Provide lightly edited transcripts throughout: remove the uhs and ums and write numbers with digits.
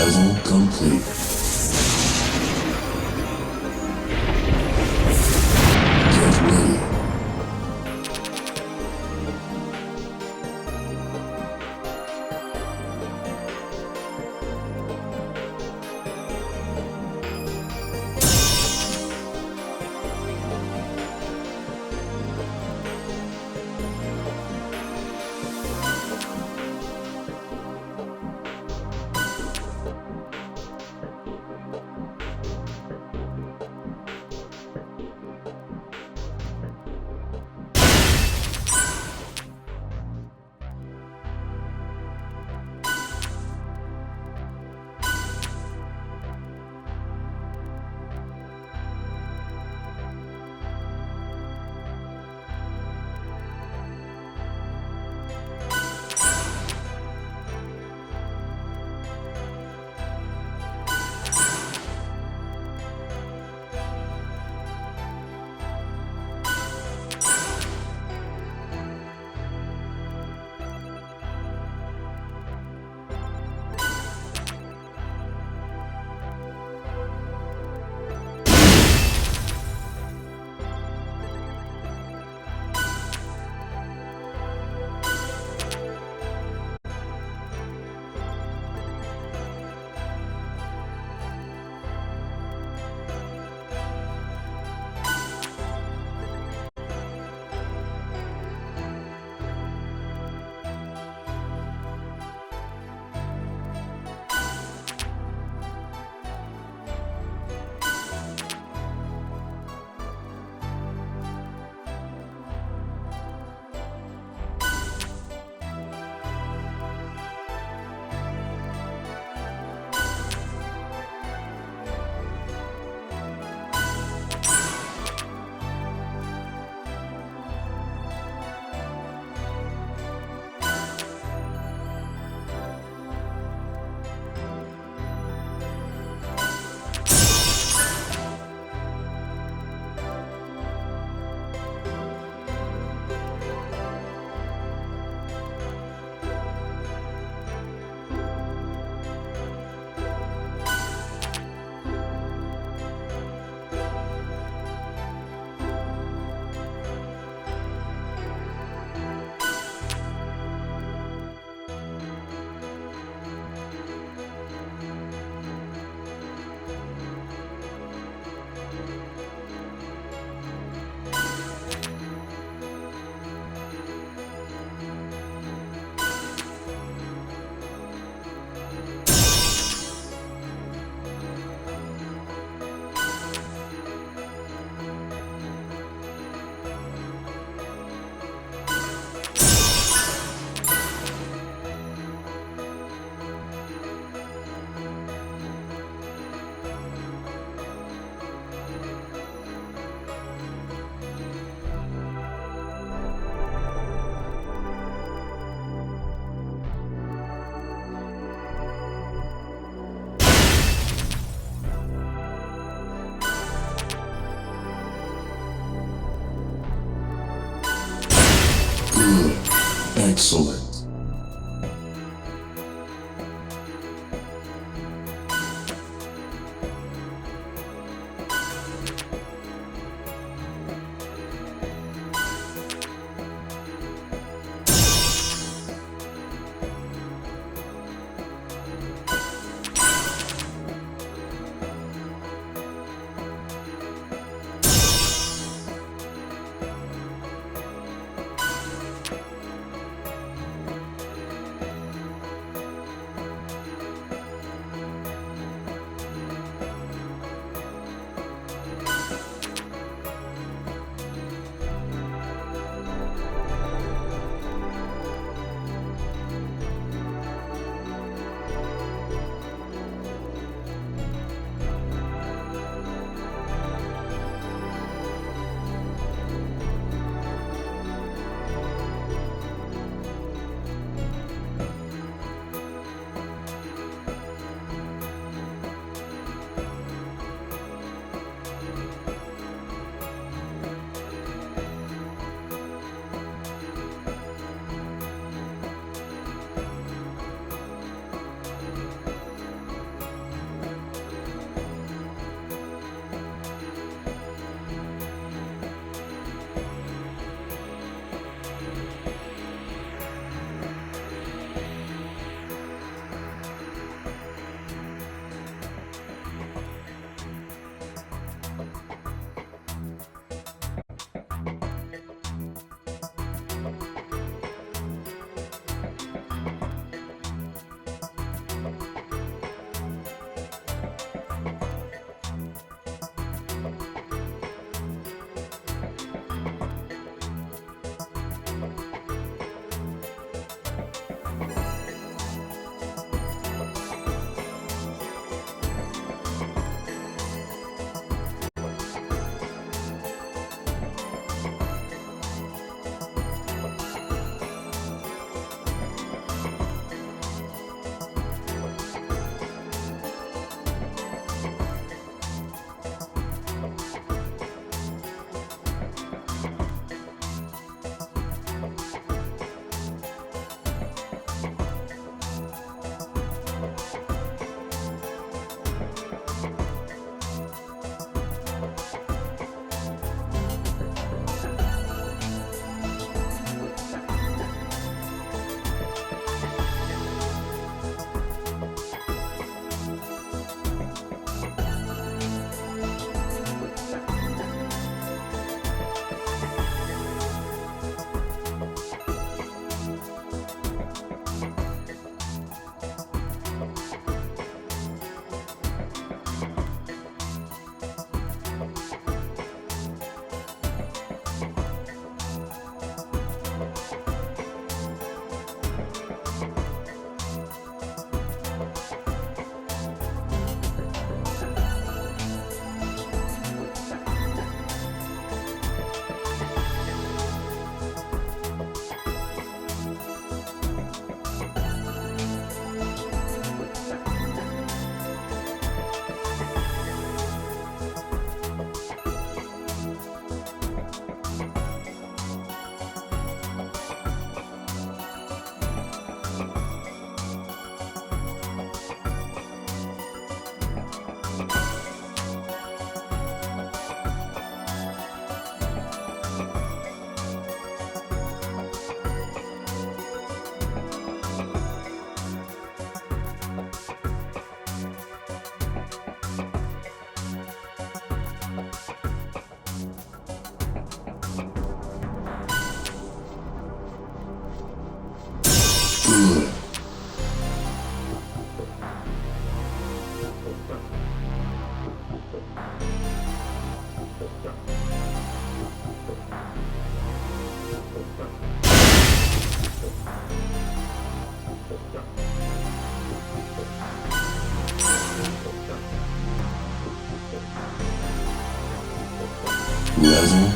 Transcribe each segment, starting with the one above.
Level complete. Get ready. Good. Excellent.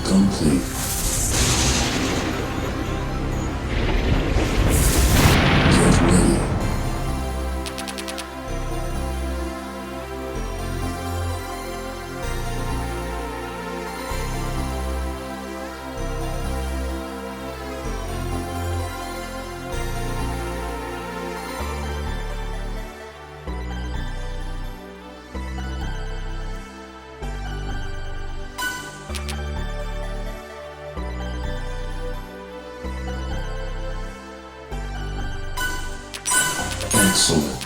Complete. Get ready. Excellent.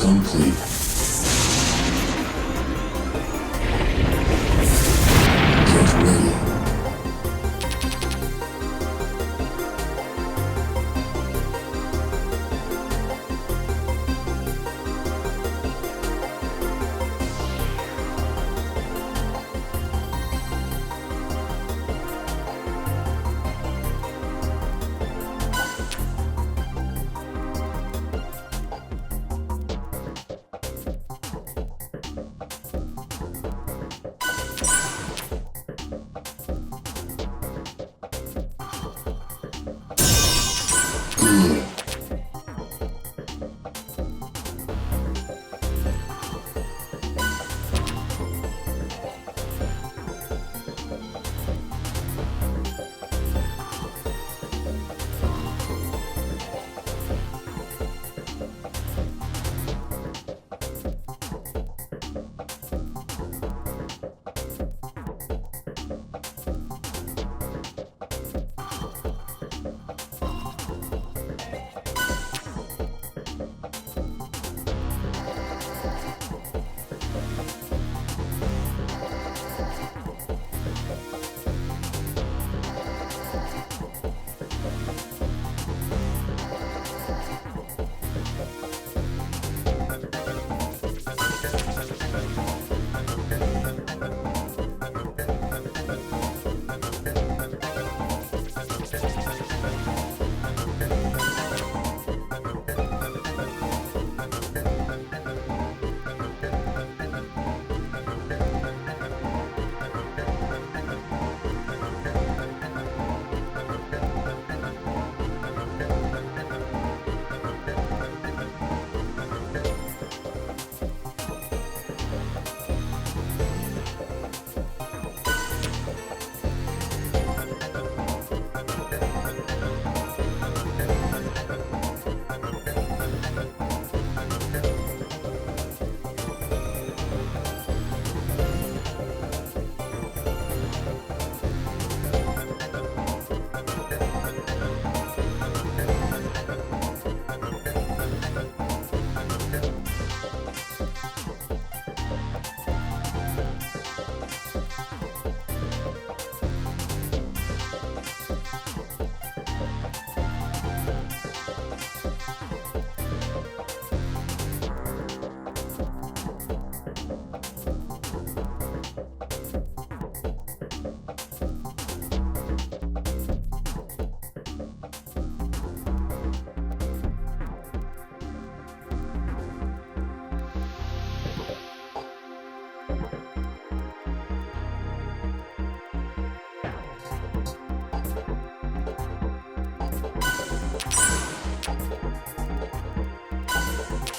complete. Get ready. Good.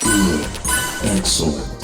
Good. Excellent.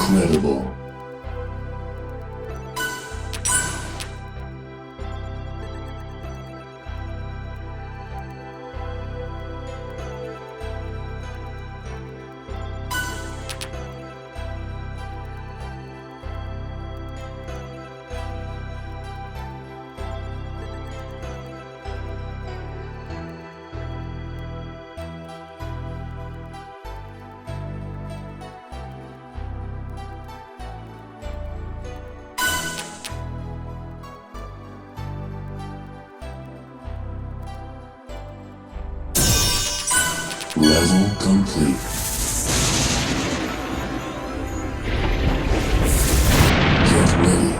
Incredible. Level complete. Get ready.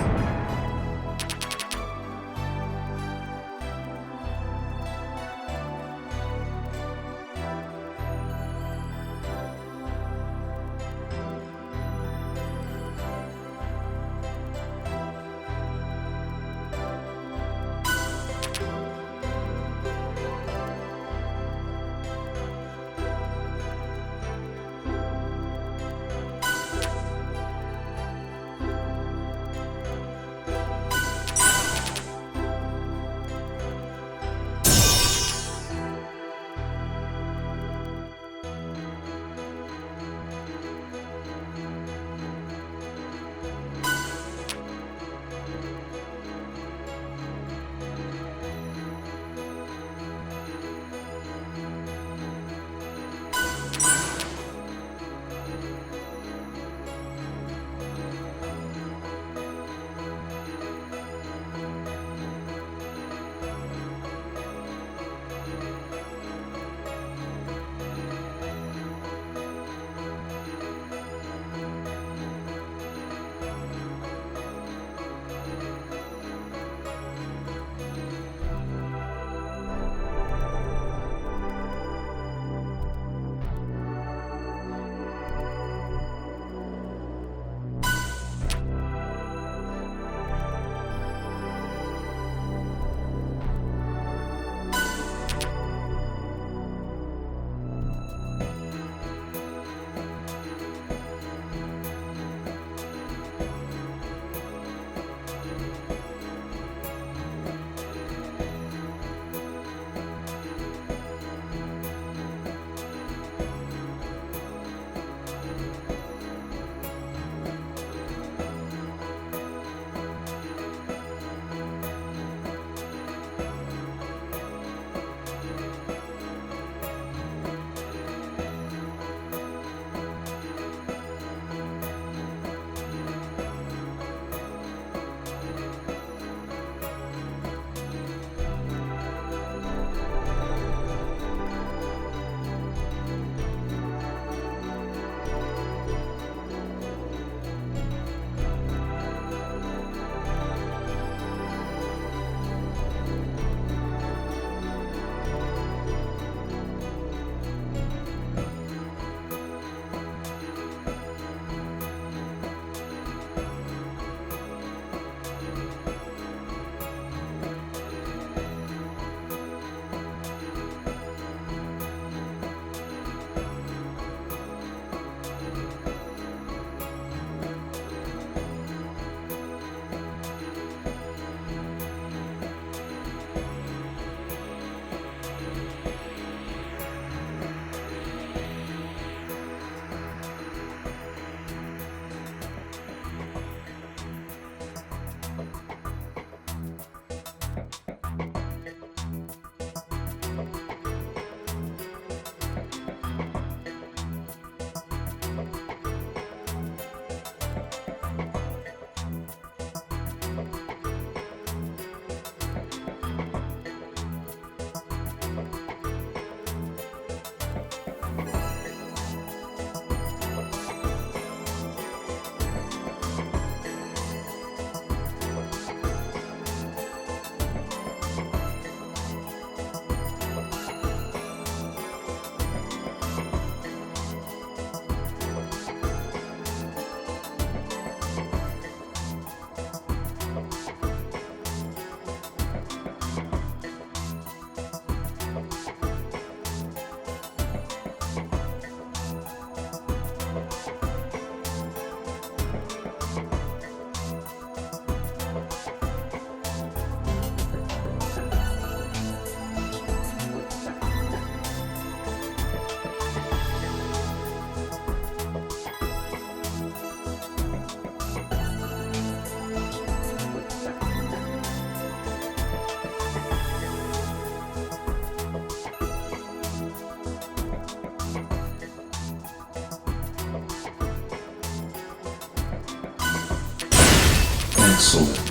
soul.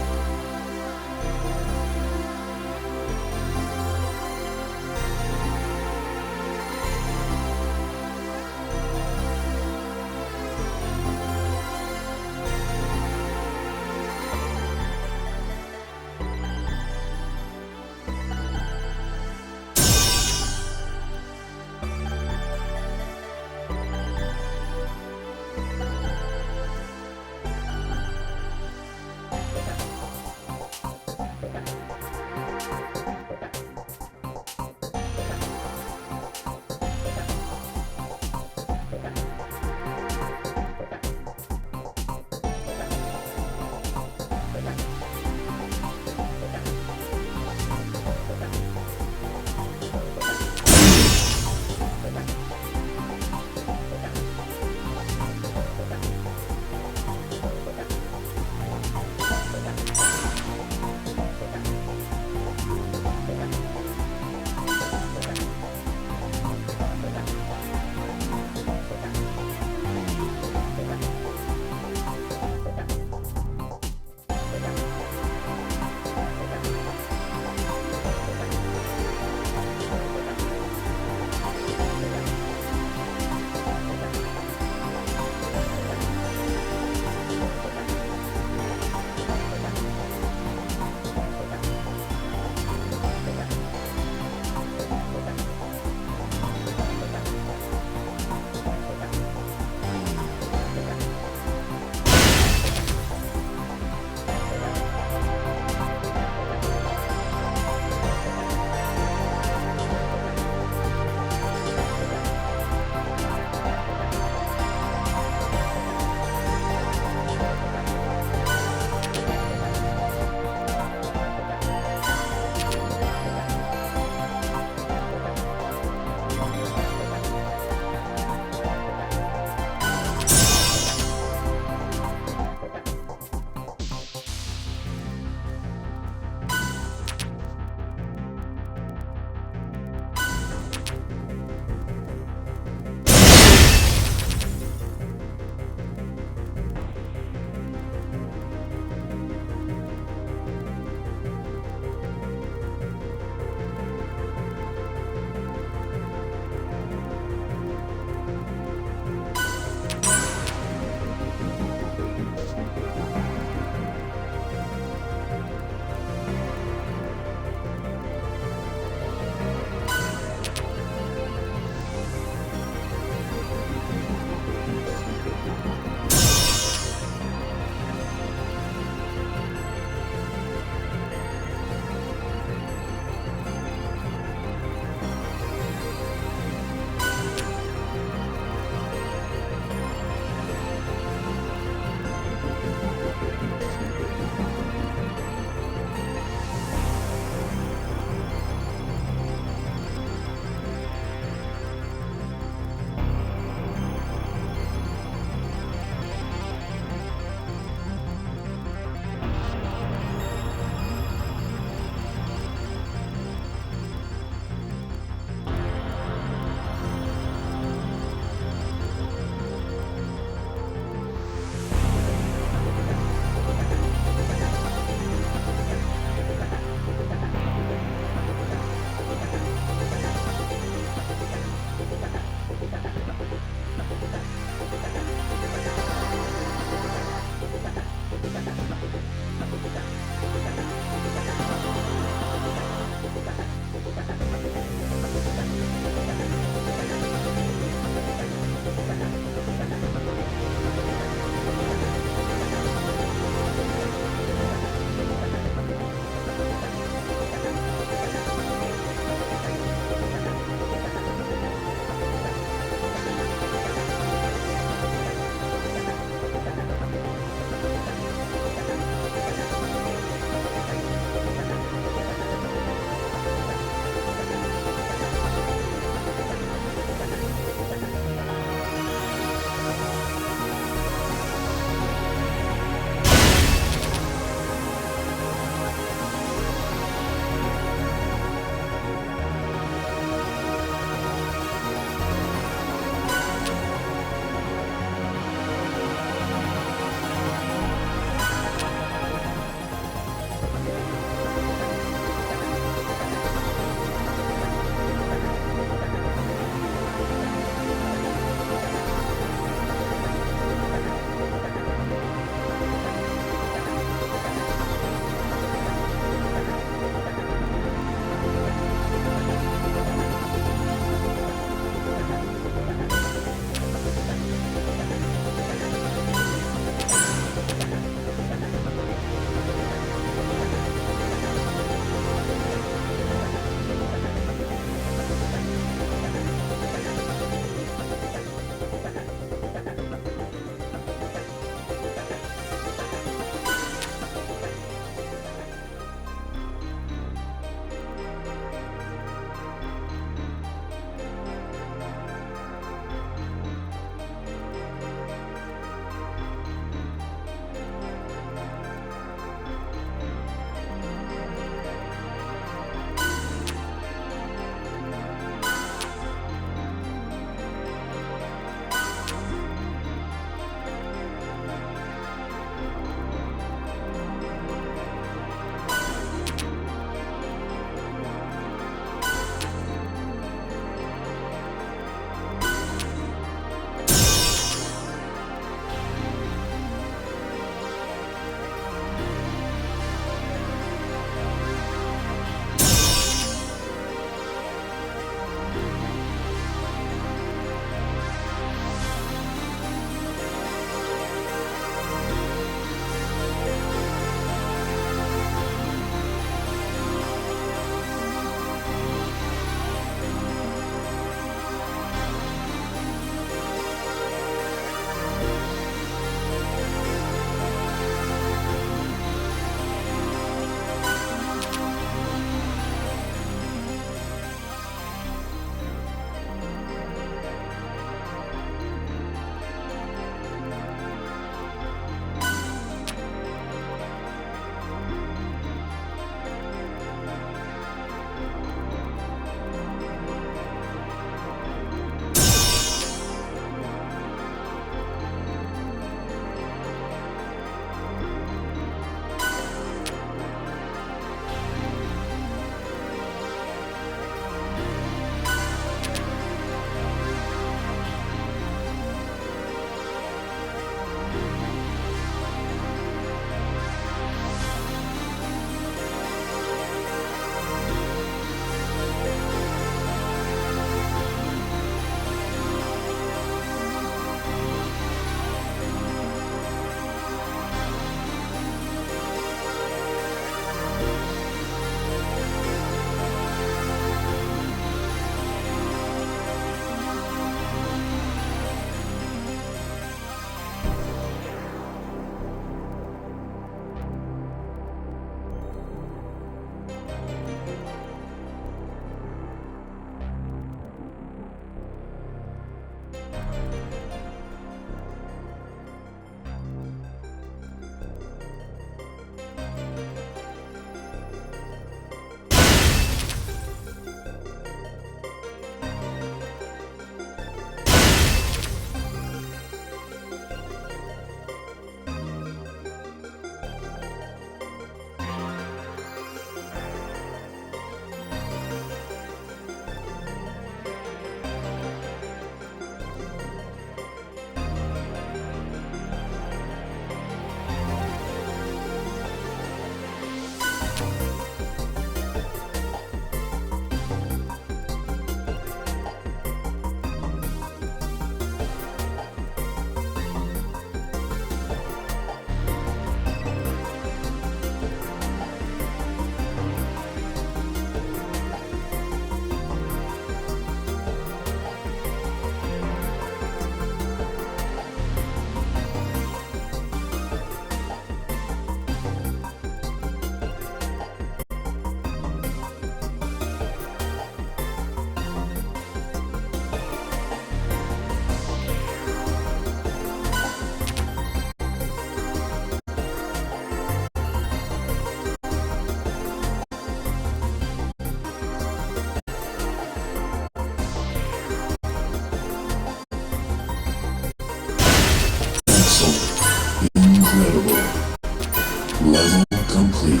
Level complete.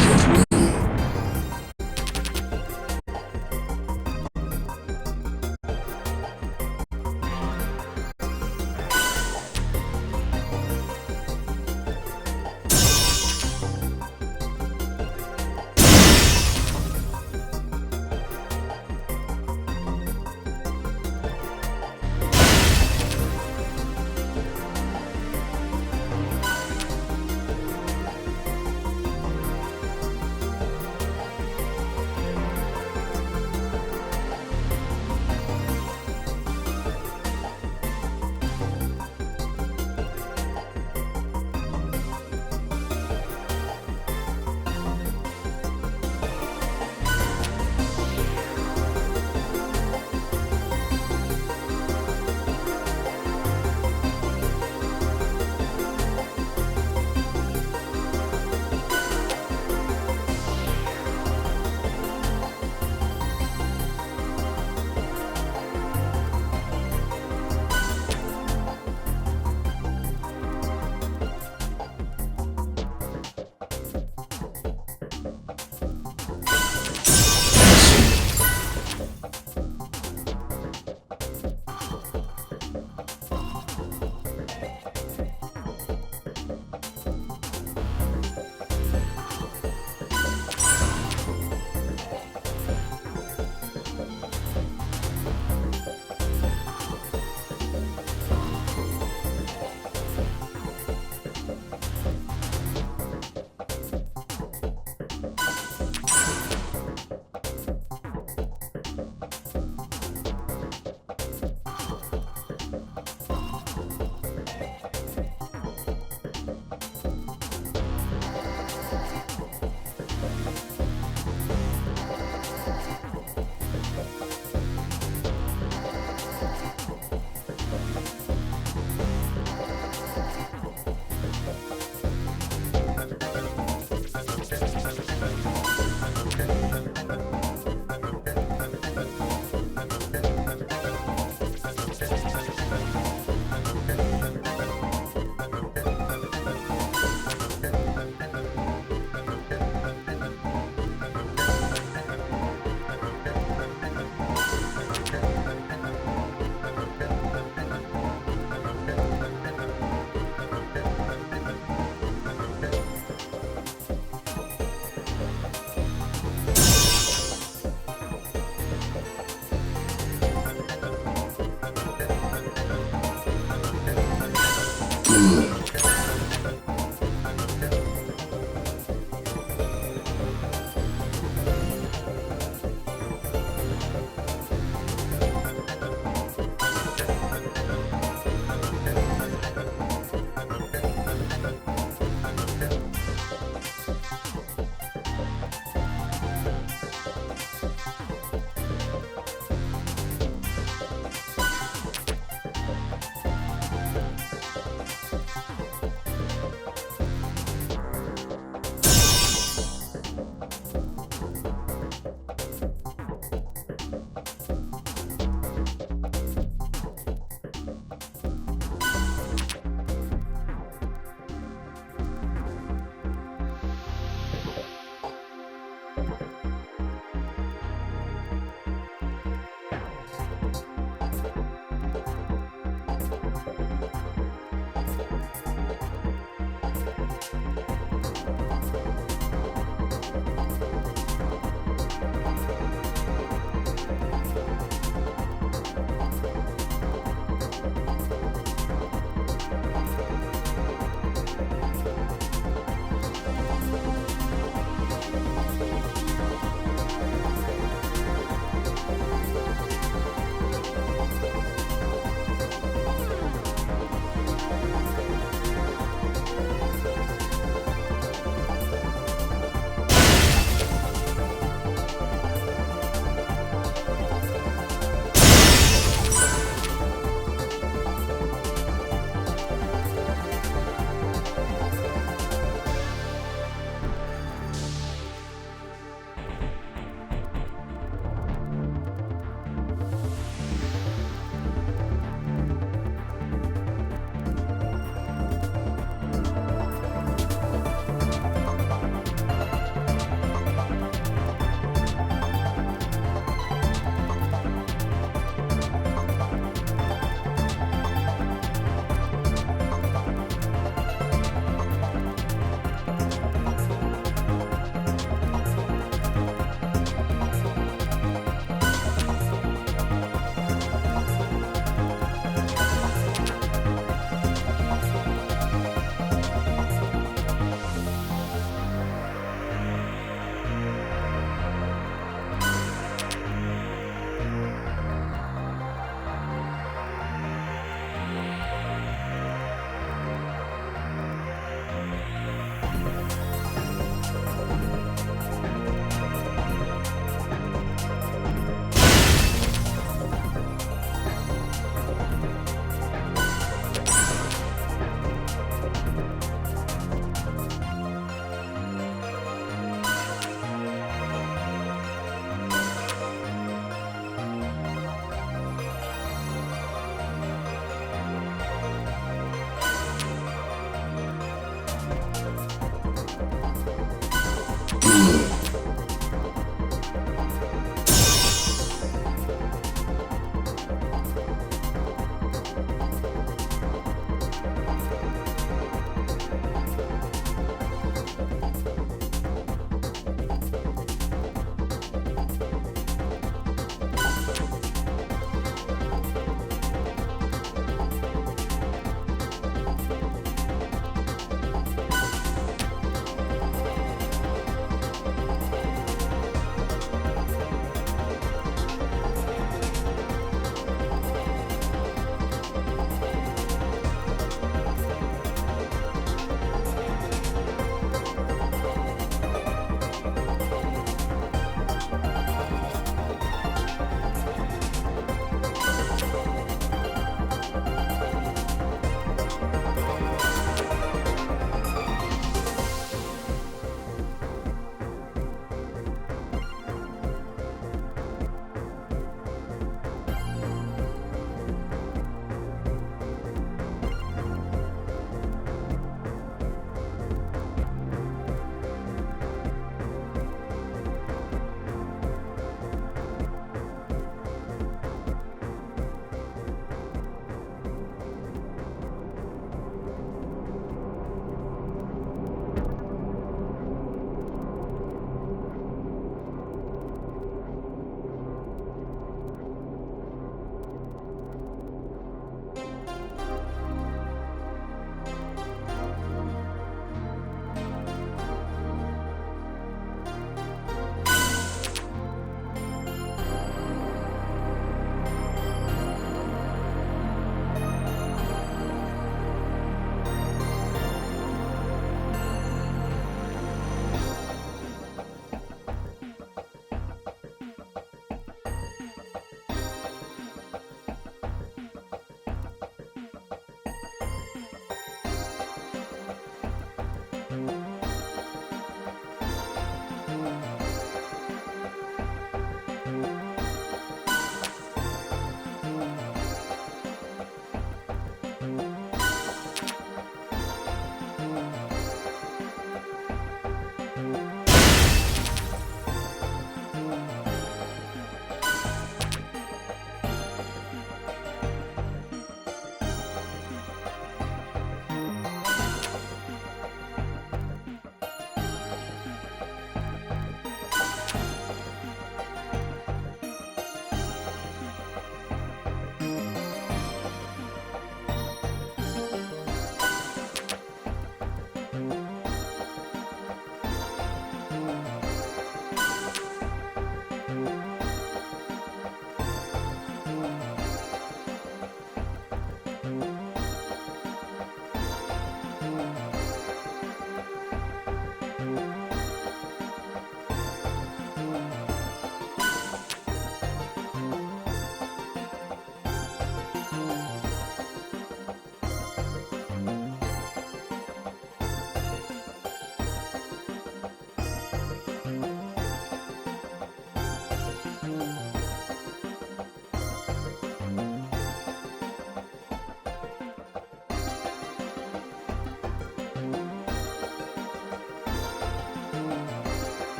Get ready.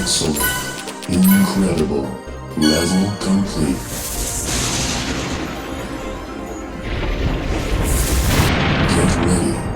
Excellent. Incredible. Level complete. Get ready.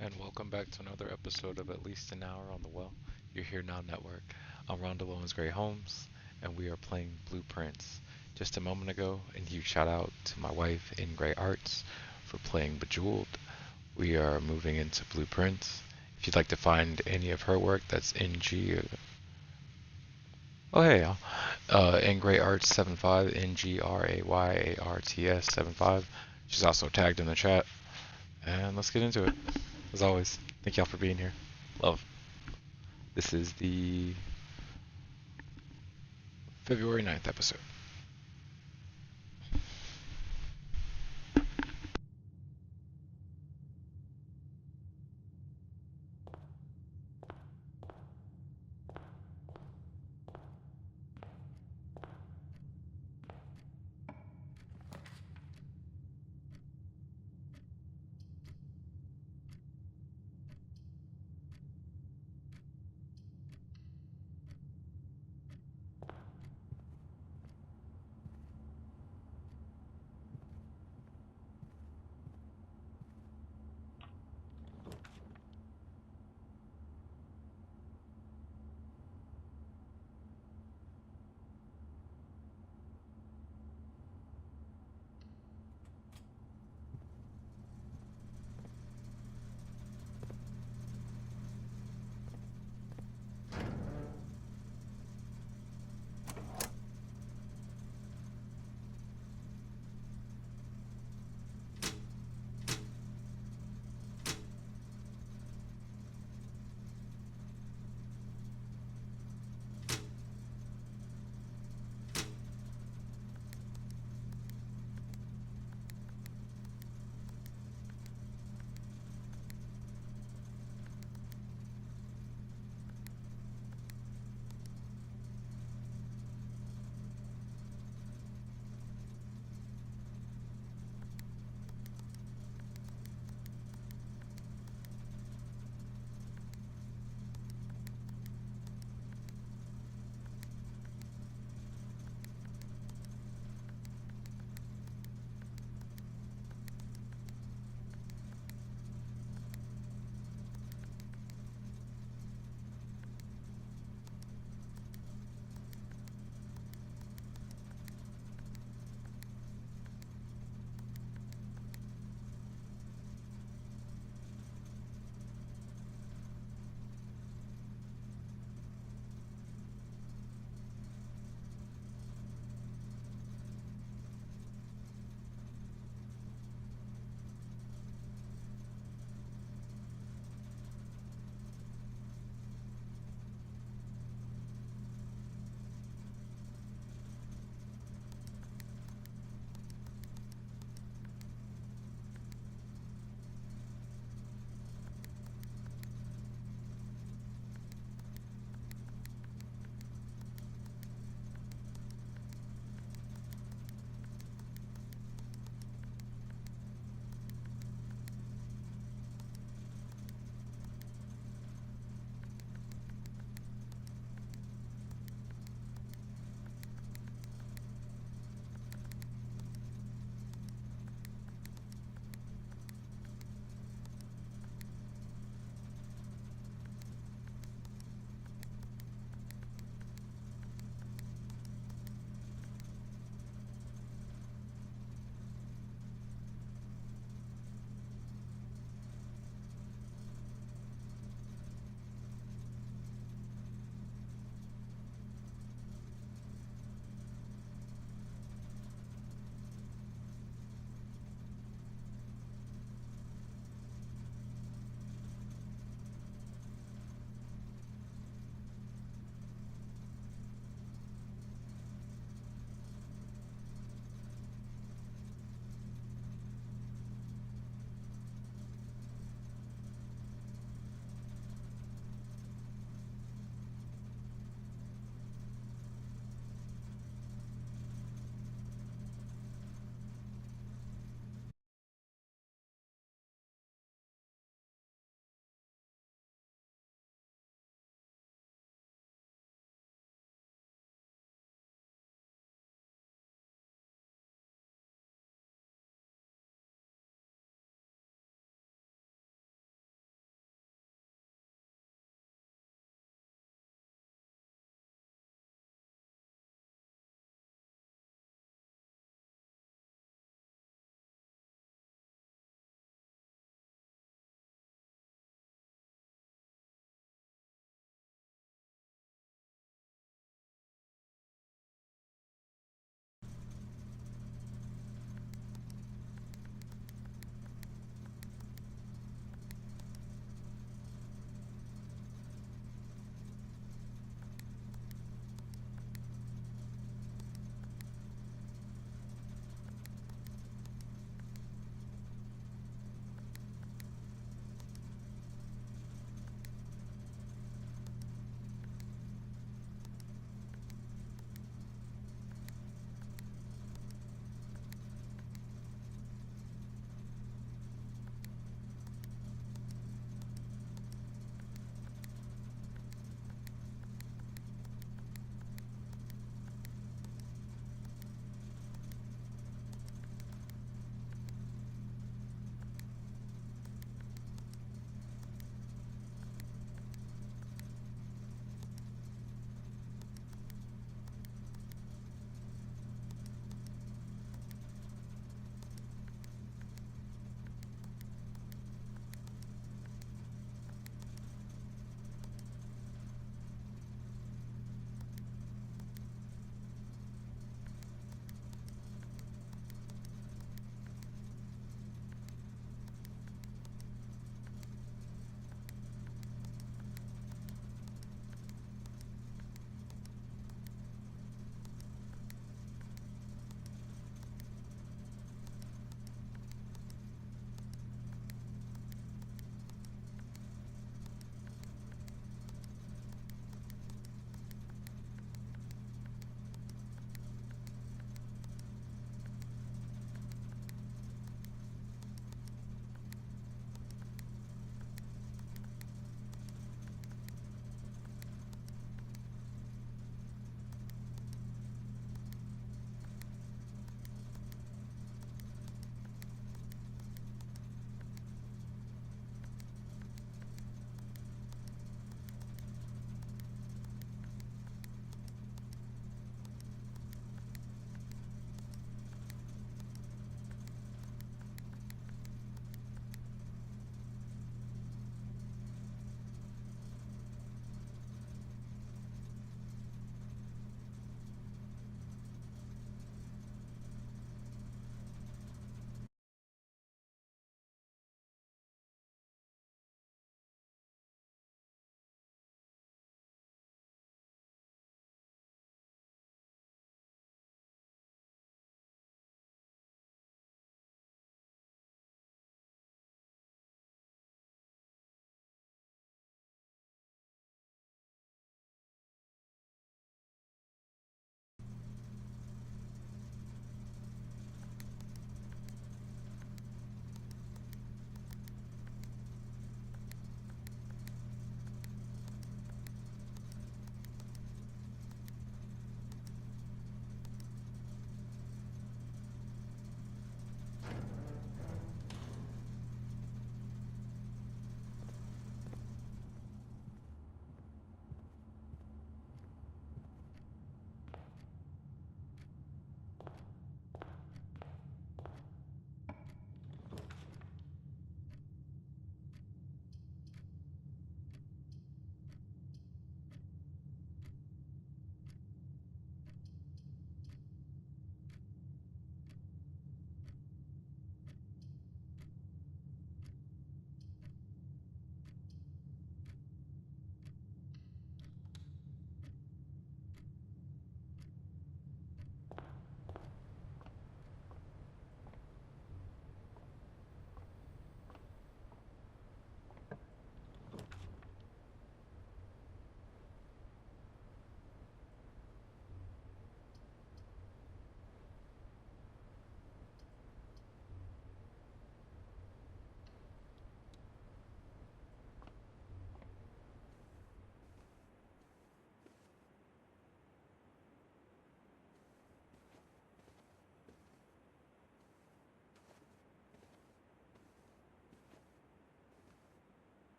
And welcome back to another episode of At Least an Hour on the Well. You're here now, Network. I'm Rhonda Owens Gray Holmes, and we are playing Blueprints. Just a moment ago, a huge shout out to my wife in Gray Arts for playing Bejeweled. We are moving into Blueprints. If you'd like to find any of her work, that's NG. Oh, hey, y'all. In Gray Arts 75, NGRAYARTS 75. She's also tagged in the chat. And let's get into it. As always, thank y'all for being here. Love. This is the February 9th episode.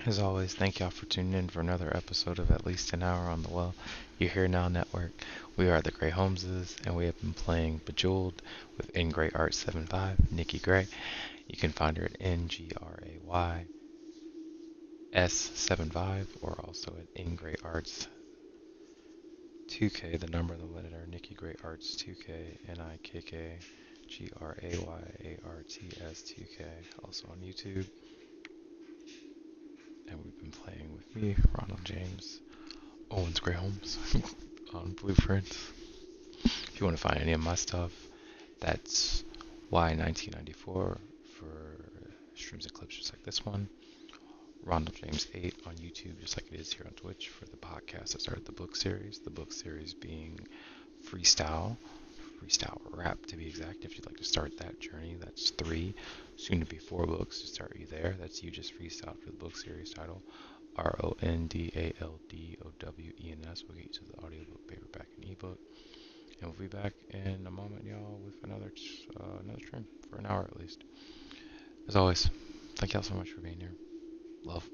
As always, thank y'all for tuning in for another episode of At Least an Hour on the Well. You're Here Now Network. We are the Gray Holmeses, and we have been playing Bejeweled with In Gray Art 75, Nikki Gray. You can find her at NGRAYS75 or also at In Gray Arts 2K, the number of the letter, Nikki Gray Arts 2K, NIKKGRAYARTS 2K, also on YouTube. And we've been playing with me, Ronald James, Owens Gray Holmes, on Blueprints. If you want to find any of my stuff, that's Y1994 for streams and clips just like this one. Ronald James 8 on YouTube, just like it is here on Twitch for the podcast that started the book series. The book series being freestyle rap to be exact. If you'd like to start that journey, that's 3, soon to be 4 books to start you there. That's You Just Freestyle for the book series title. RONDALDOWENS will get you to the audiobook, paperback, and ebook. And we'll be back in a moment, y'all, with another stream for an hour at least. As always, thank y'all so much for being here. Love.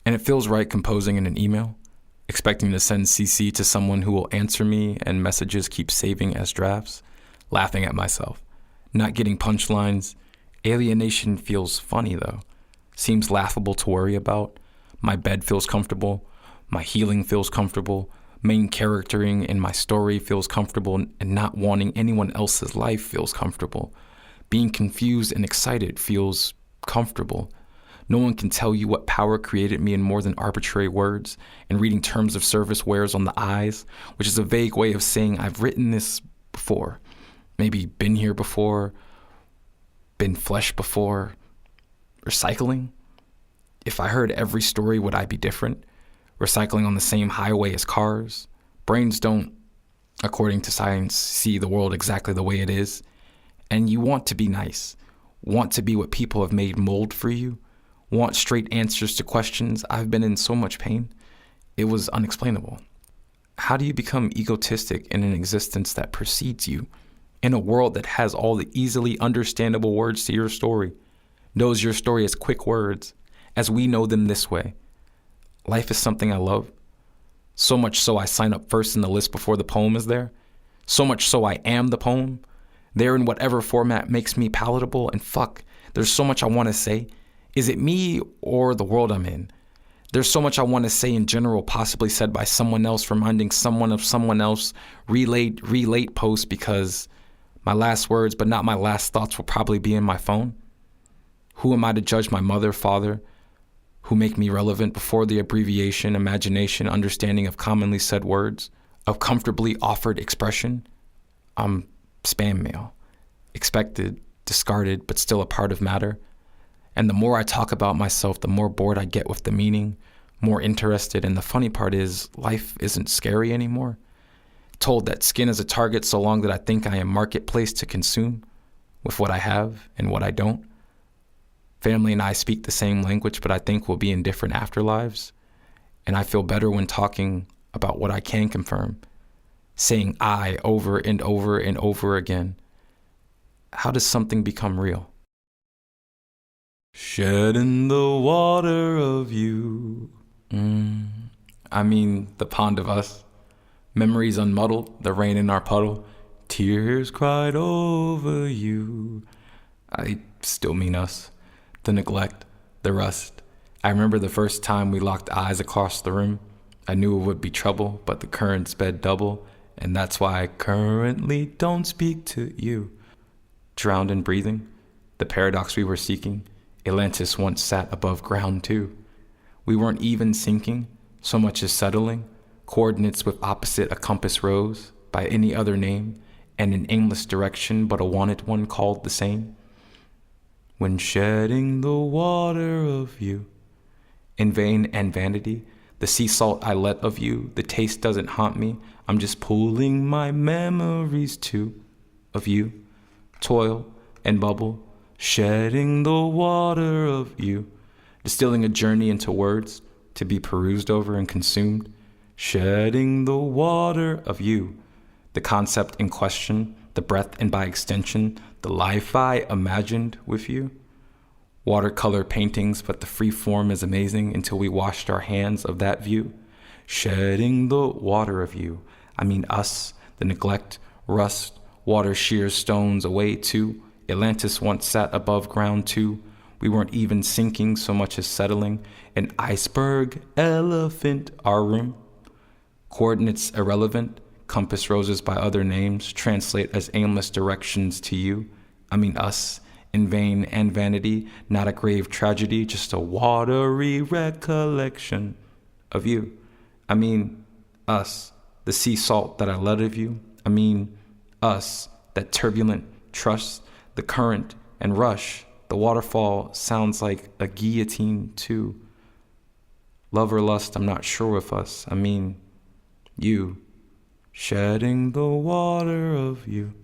And it feels right composing in an email, expecting to send CC to someone who will answer me and messages keep saving as drafts, laughing at myself, not getting punchlines. Alienation feels funny though, seems laughable to worry about. My bed feels comfortable, my healing feels comfortable, main charactering in my story feels comfortable, and not wanting anyone else's life feels comfortable. Being confused and excited feels comfortable. No one can tell you what power created me in more than arbitrary words, and reading terms of service wears on the eyes, which is a vague way of saying I've written this before, maybe been here before, been flesh before. Recycling? If I heard every story, would I be different? Recycling on the same highway as cars? Brains don't, according to science, see the world exactly the way it is. And you want to be nice, want to be what people have made mold for you, want straight answers to questions. I've been in so much pain. It was unexplainable. How do you become egotistic in an existence that precedes you, in a world that has all the easily understandable words to your story, knows your story as quick words, as we know them this way? Life is something I love. So much so I sign up first in the list before the poem is there. So much so I am the poem, there in whatever format makes me palatable. And fuck, there's so much I want to say. Is it me or the world I'm in? There's so much I want to say in general, possibly said by someone else, reminding someone of someone else, relate post, because my last words, but not my last thoughts, will probably be in my phone. Who am I to judge my mother, father, who make me relevant before the abbreviation, imagination, understanding of commonly said words, of comfortably offered expression? I'm spam mail, expected, discarded, but still a part of matter. And the more I talk about myself, the more bored I get with the meaning, more interested. And the funny part is, life isn't scary anymore. Told that skin is a target so long that I think I am marketplace to consume with what I have and what I don't. Family and I speak the same language, but I think we'll be in different afterlives. And I feel better when talking about what I can confirm, saying I over and over and over again. How does something become real? Shed in the water of you. I mean, the pond of us. Memories unmuddled, the rain in our puddle. Tears cried over you. I still mean us. The neglect, the rust. I remember the first time we locked eyes across the room. I knew it would be trouble, but the current sped double, and that's why I currently don't speak to you. Drowned in breathing, the paradox we were seeking, Atlantis once sat above ground too. We weren't even sinking, so much as settling, coordinates with opposite a compass rose, by any other name, and an aimless direction but a wanted one called the same. When shedding the water of you, in vain and vanity, the sea salt I let of you, the taste doesn't haunt me, I'm just pulling my memories too, of you, toil and bubble, shedding the water of you, distilling a journey into words, to be perused over and consumed, shedding the water of you, the concept in question, the breath and by extension, the life I imagined with you. Watercolor paintings, but the free form is amazing until we washed our hands of that view. Shedding the water of you, I mean us, the neglect, rust, water shears stones away too. Atlantis once sat above ground too. We weren't even sinking so much as settling. An iceberg, elephant, our room. Coordinates irrelevant, compass roses by other names translate as aimless directions to you. I mean us, in vain and vanity, not a grave tragedy, just a watery recollection of you. I mean us, the sea salt that I let of you. I mean us, that turbulent trust, the current and rush. The waterfall sounds like a guillotine too. Love or lust, I'm not sure with us. I mean you, shedding the water of you.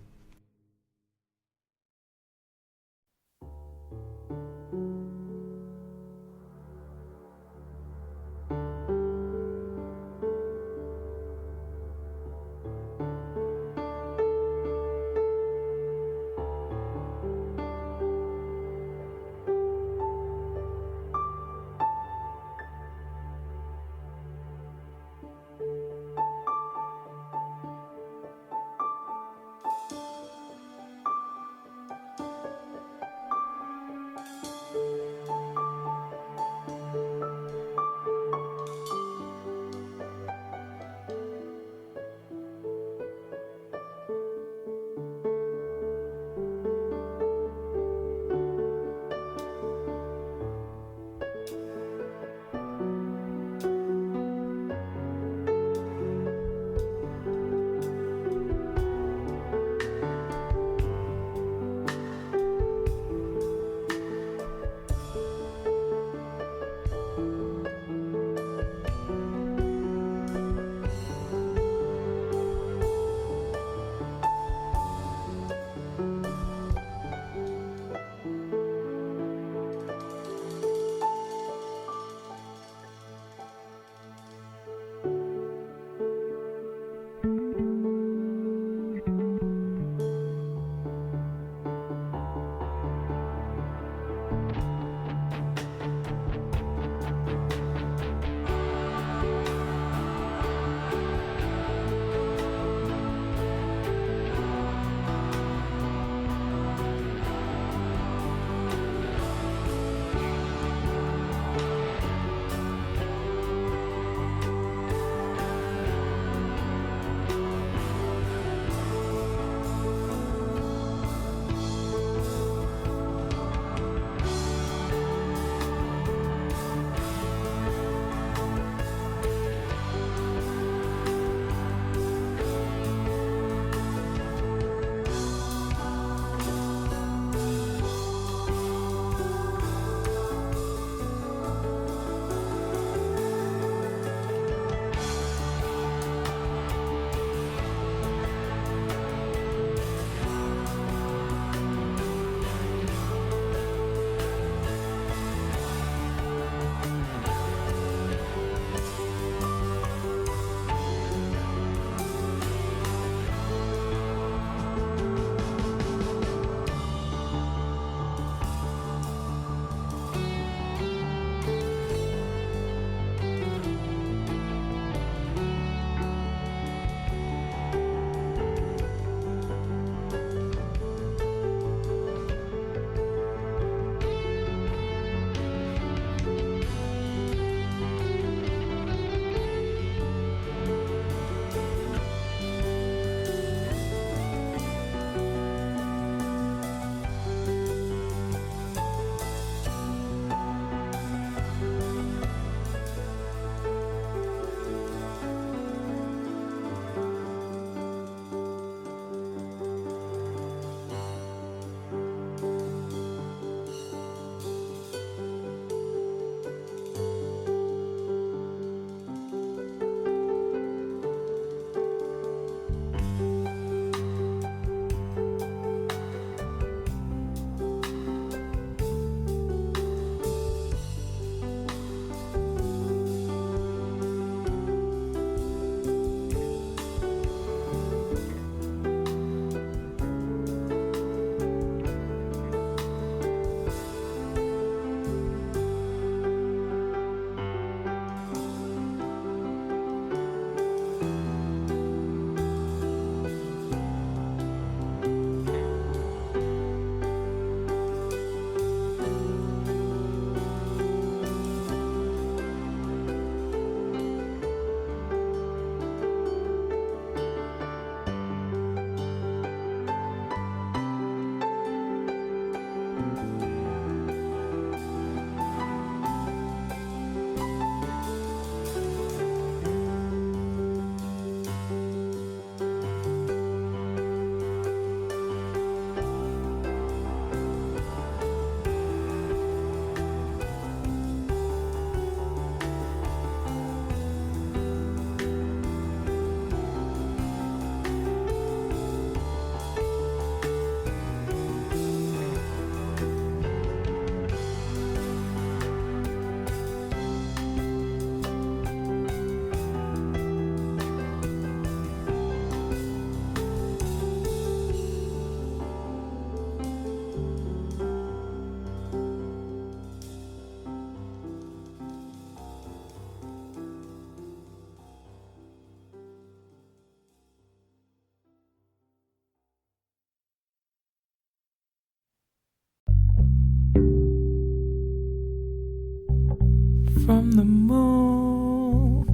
From the moon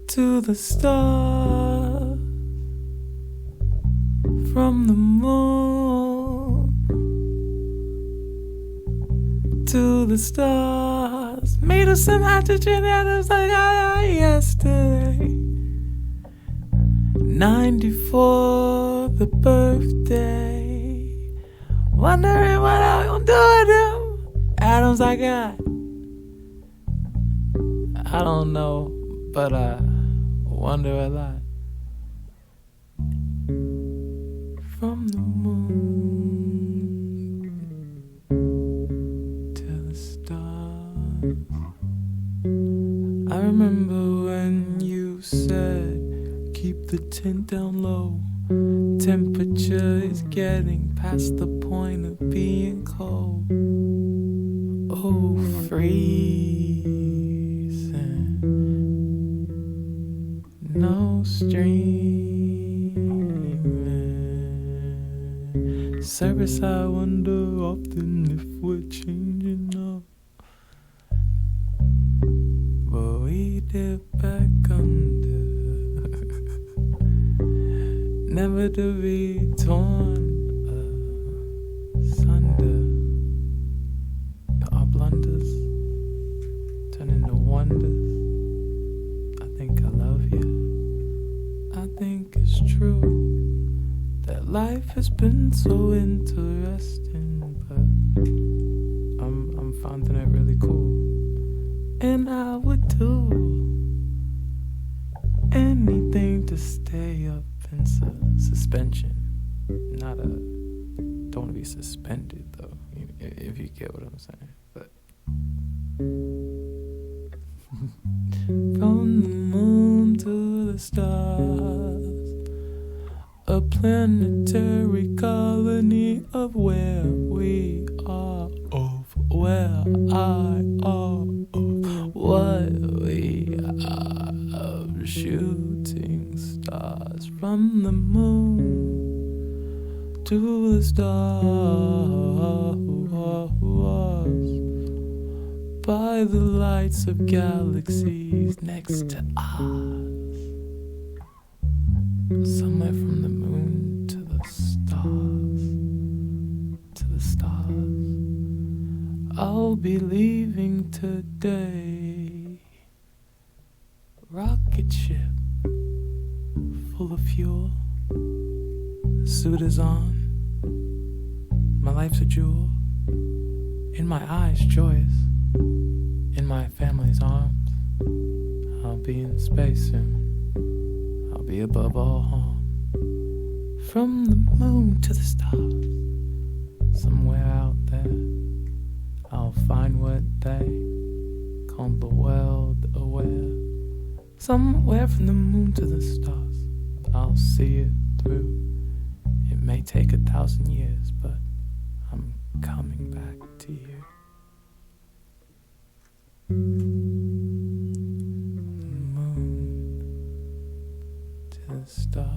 to the stars, from the moon to the stars, made of some hydrogen atoms like I yesterday. 94, the birthday. Wondering what I'm gonna do with them atoms I got. I don't know, but I wonder a lot. From the moon to the stars. I remember when you said, keep the tint down low. Temperature is getting past the point of being cold. Oh, freezing. No streaming. Service, I wonder often if we're changing up. But we dip back under. Never to be torn asunder. Our blunders turn into wonders. I think I love you. I think it's true that life has been so interesting, but I'm finding it really cool. And I would do anything to stay up in suspension. Not a, don't want to be suspended though, if you get what I'm saying. But from the moon to the stars, a planetary colony of where we are, of where I are, of what we are, of shooting stars. From the moon to the stars, by the lights of galaxies next to us. Somewhere from the moon to the stars, to the stars. I'll be leaving today. Rocket ship full of fuel. Suit is on. My life's a jewel. In my eyes, joyous. In my family's arms. I'll be in space soon. I'll be above all harm. From the moon to the stars. Somewhere out there, I'll find what they call the world aware. Somewhere from the moon to the stars, I'll see it through. It may take 1,000 years, but I'm coming back to you. Moon to the stars.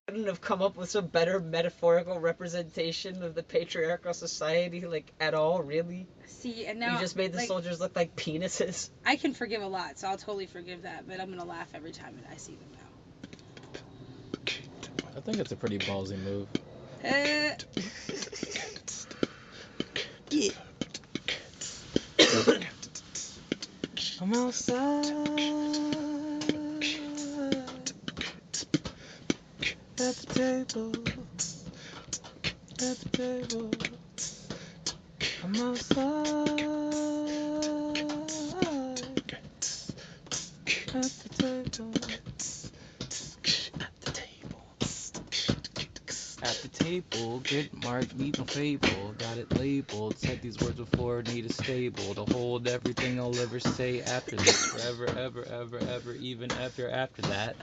Couldn't have come up with some better metaphorical representation of the patriarchal society, like, at all, really? See, and now You just made the soldiers look like penises. I can forgive a lot, so I'll totally forgive that, but I'm gonna laugh every time that I see them now. I think it's a pretty ballsy move. Yeah. I'm outside at the table, at the table. I'm outside at the table, at the table, at the table. staple. Get marked, need no fable. Got it labeled. Said these words before, need a stable to hold everything I'll ever say after this. Forever, ever, ever, ever, even ever after that.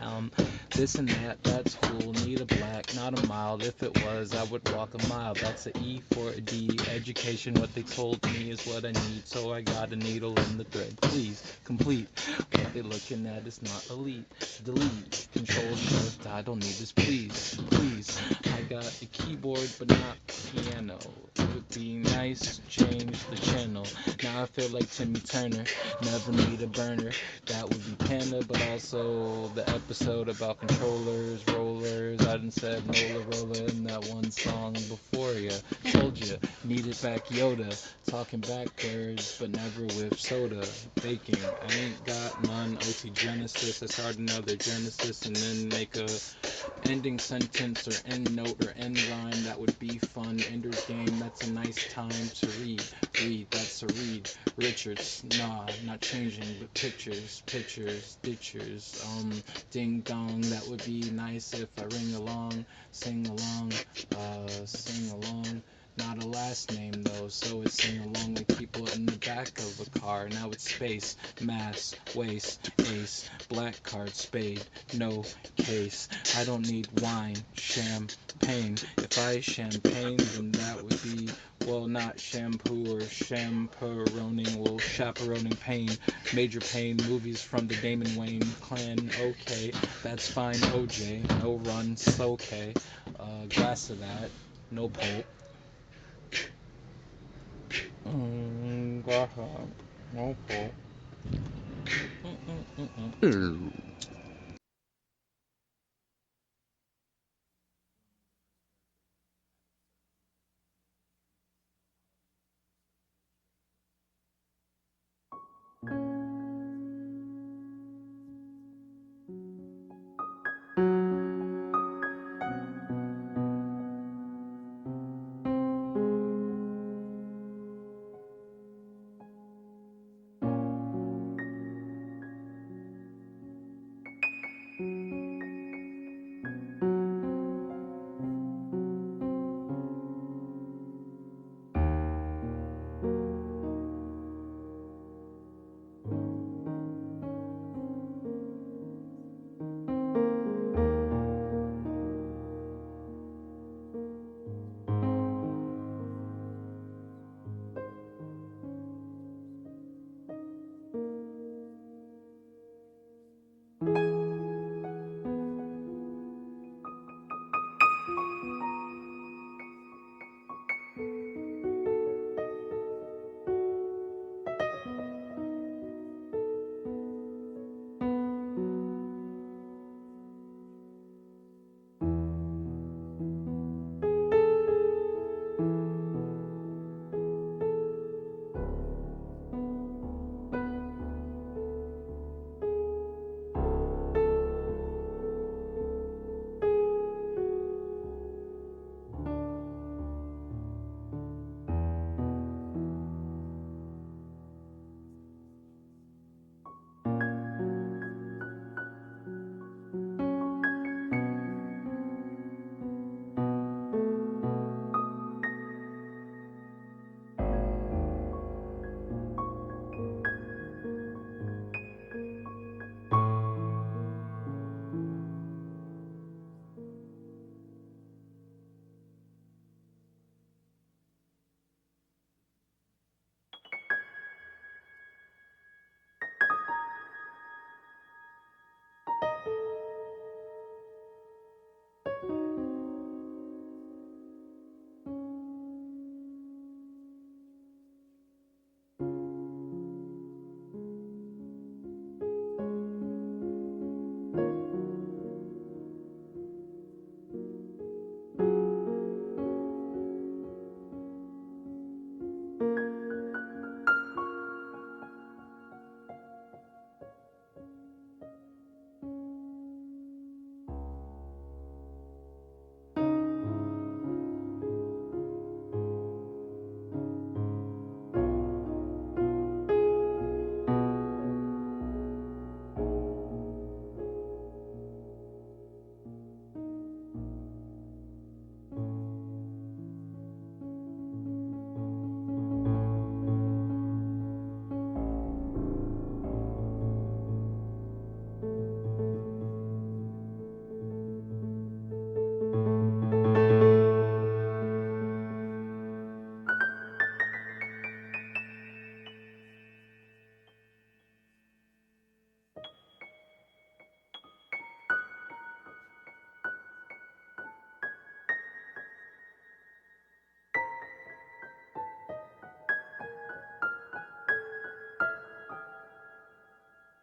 This and that, that's cool. Need a black, not a mild. If it was, I would walk a mile. That's a E for a D. Education, what they told me is what I need. So I got a needle in the thread. Please, complete. What they looking at is not elite. Delete. Control shift. I don't need this. Please, please. I got a keyboard, but not piano. It would be nice, change the channel. Now I feel like Timmy Turner. Never need a burner. That would be Panda, but also the episode about controllers, rollers. I done said roller in that one song before ya. Told ya, needed back Yoda. Talking backwards, but never with soda. Baking, I ain't got none. OT Genesis, I start another Genesis and then make a ending sentence or end note or end rhyme. That would be fun. Ender's Game, that's a nice time to read. Read, that's a read. Richards, nah, not changing, but pictures, ditchers, ding dong, that would be nice if I ring along, sing along, sing along. Not a last name though, so it's sing along with people in the back of a car. Now it's space, mass, waste, ace, black card, spade, no case. I don't need wine, champagne. If I champagne, then that would be, well, not shampoo or chaperoning, well, chaperoning pain. Major pain, movies from the Damon Wayne clan, okay, that's fine, OJ, no run, okay, glass of that, no pulp. Glass of that, no pulp.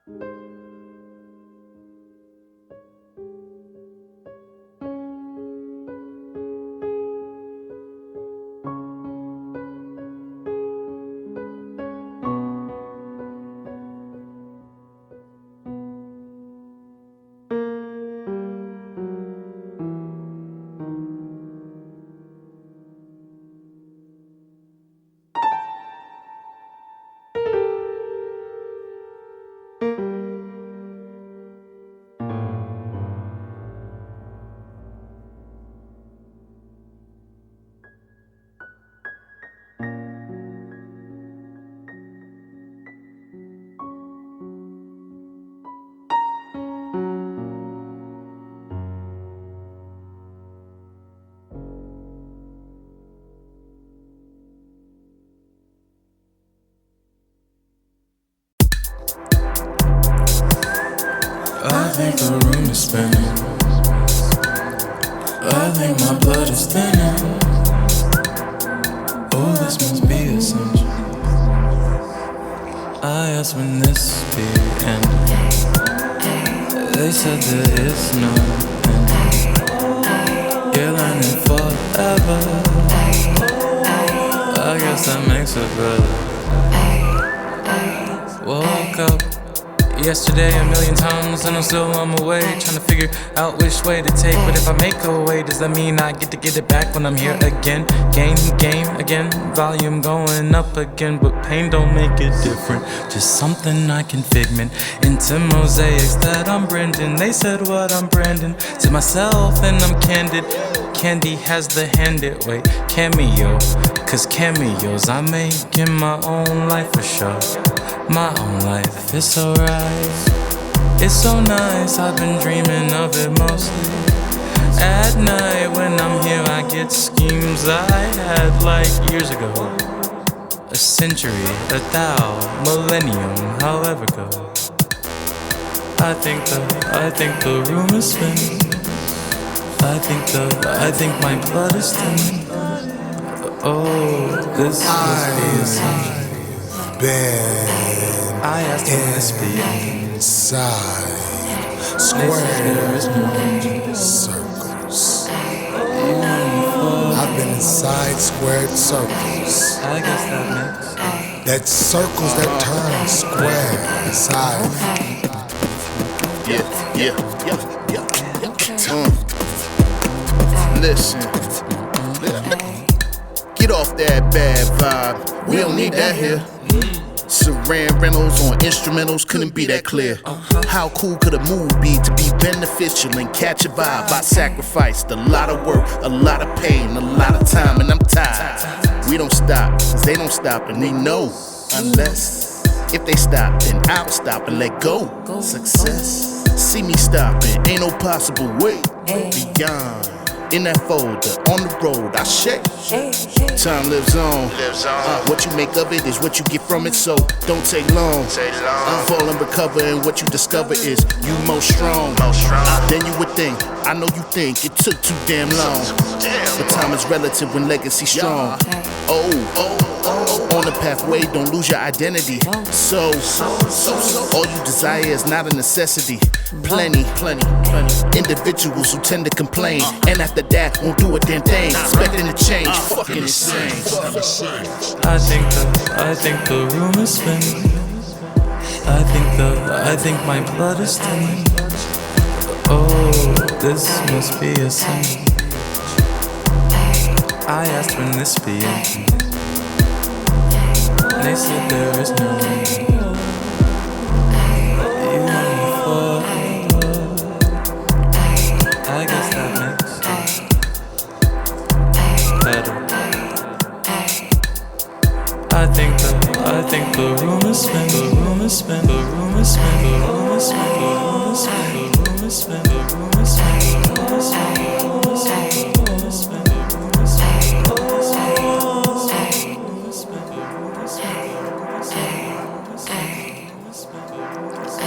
I think the room is spinning. I think my blood is thinning. Oh, this must be essential. I asked when this be ending. They said there is no ending. You're learning forever. I guess that makes it better. Woke up yesterday a million times and I'm still on my way, trying to figure out which way to take. But if I make a way, does that mean I get to get it back when I'm here again? Game again, volume going up again. But pain don't make it different, just something I can figment into mosaics that I'm Brendan. They said what I'm Brandon to myself and I'm candid. Candy has the handed way cameo, cause cameos I make in my own life for sure. My own life, it's alright. It's so nice, I've been dreaming of it mostly. At night when I'm here I get schemes I had like years ago. A century, a thou, millennium, however go. I think the room is spinning. I think my blood is thinning. Oh, this must be a sign. I asked when this be inside squares, circles. I've been inside squared circles. I guess that makes that circles that turn square inside. Yeah. Listen. Get off that bad vibe. We don't need that here. Saran rentals on instrumentals couldn't be that clear. How cool could a move be to be beneficial and catch a vibe? I sacrificed a lot of work, a lot of pain, a lot of time, and I'm tired. We don't stop, cause they don't stop, and they know. Unless, if they stop, then I'll stop and let go. Success. See me stopping, ain't no possible way beyond. In that folder, on the road, I shake. Time lives on. What you make of it is what you get from it, so don't take long. Fall and recover, and what you discover is you most strong. Then you would think, I know you think it took too damn long. But time is relative when legacy strong. On the pathway, don't lose your identity. So, all you desire is not a necessity. Plenty individuals who tend to complain, and after that won't do a damn thing, expecting to change. Fucking insane. I think the room is spinning. I think my blood is thinning. Oh, this must be a sign. I asked when this be ending. They said there is no ending. You want me forever. I guess that makes sense. Better. I think the room is spinning. The room is spinning. The room is spinning. The room is spinning. The room is spinning. The room is spinning. The room is spinning. The room is spinning. The room is spinning. The room is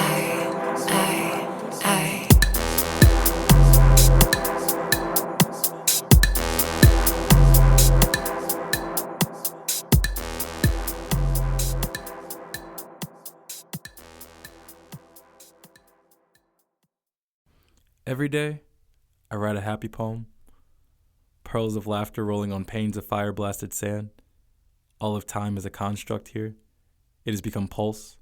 spinning. Every day, I write a happy poem. Pearls of laughter rolling on panes of fire-blasted sand. All of time is a construct here. It has become pulse,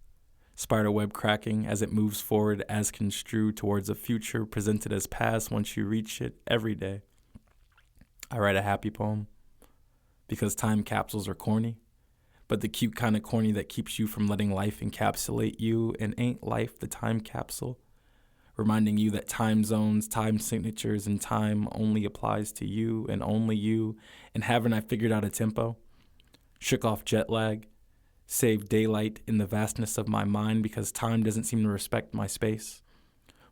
spiderweb cracking as it moves forward as construed towards a future presented as past once you reach it every day. I write a happy poem because time capsules are corny, but the cute kind of corny that keeps you from letting life encapsulate you, and ain't life the time capsule? Reminding you that time zones, time signatures, and time only applies to you, and haven't I figured out a tempo? Shook off jet lag, saved daylight in the vastness of my mind because time doesn't seem to respect my space.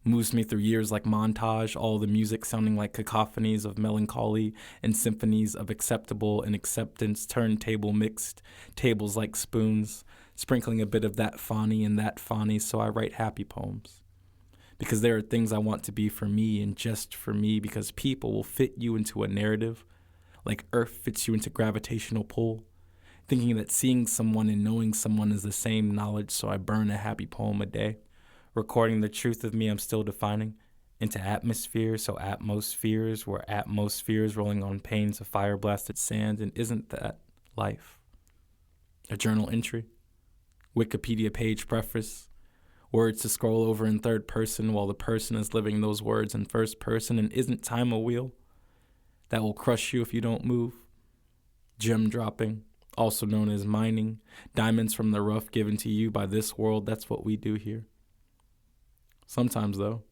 Moves me through years like montage, all the music sounding like cacophonies of melancholy and symphonies of acceptable and acceptance, turntable mixed, tables like spoons, sprinkling a bit of that fani and that fani, so I write happy poems. Because there are things I want to be for me and just for me, because people will fit you into a narrative, like Earth fits you into gravitational pull, thinking that seeing someone and knowing someone is the same knowledge, so I burn a happy poem a day, recording the truth of me I'm still defining into atmosphere, so atmospheres were atmospheres rolling on panes of fire-blasted sand, and isn't that life? A journal entry, Wikipedia page preface, words to scroll over in third person while the person is living those words in first person, and isn't time a wheel that will crush you if you don't move? Gem dropping, also known as mining, diamonds from the rough given to you by this world, that's what we do here. Sometimes, though,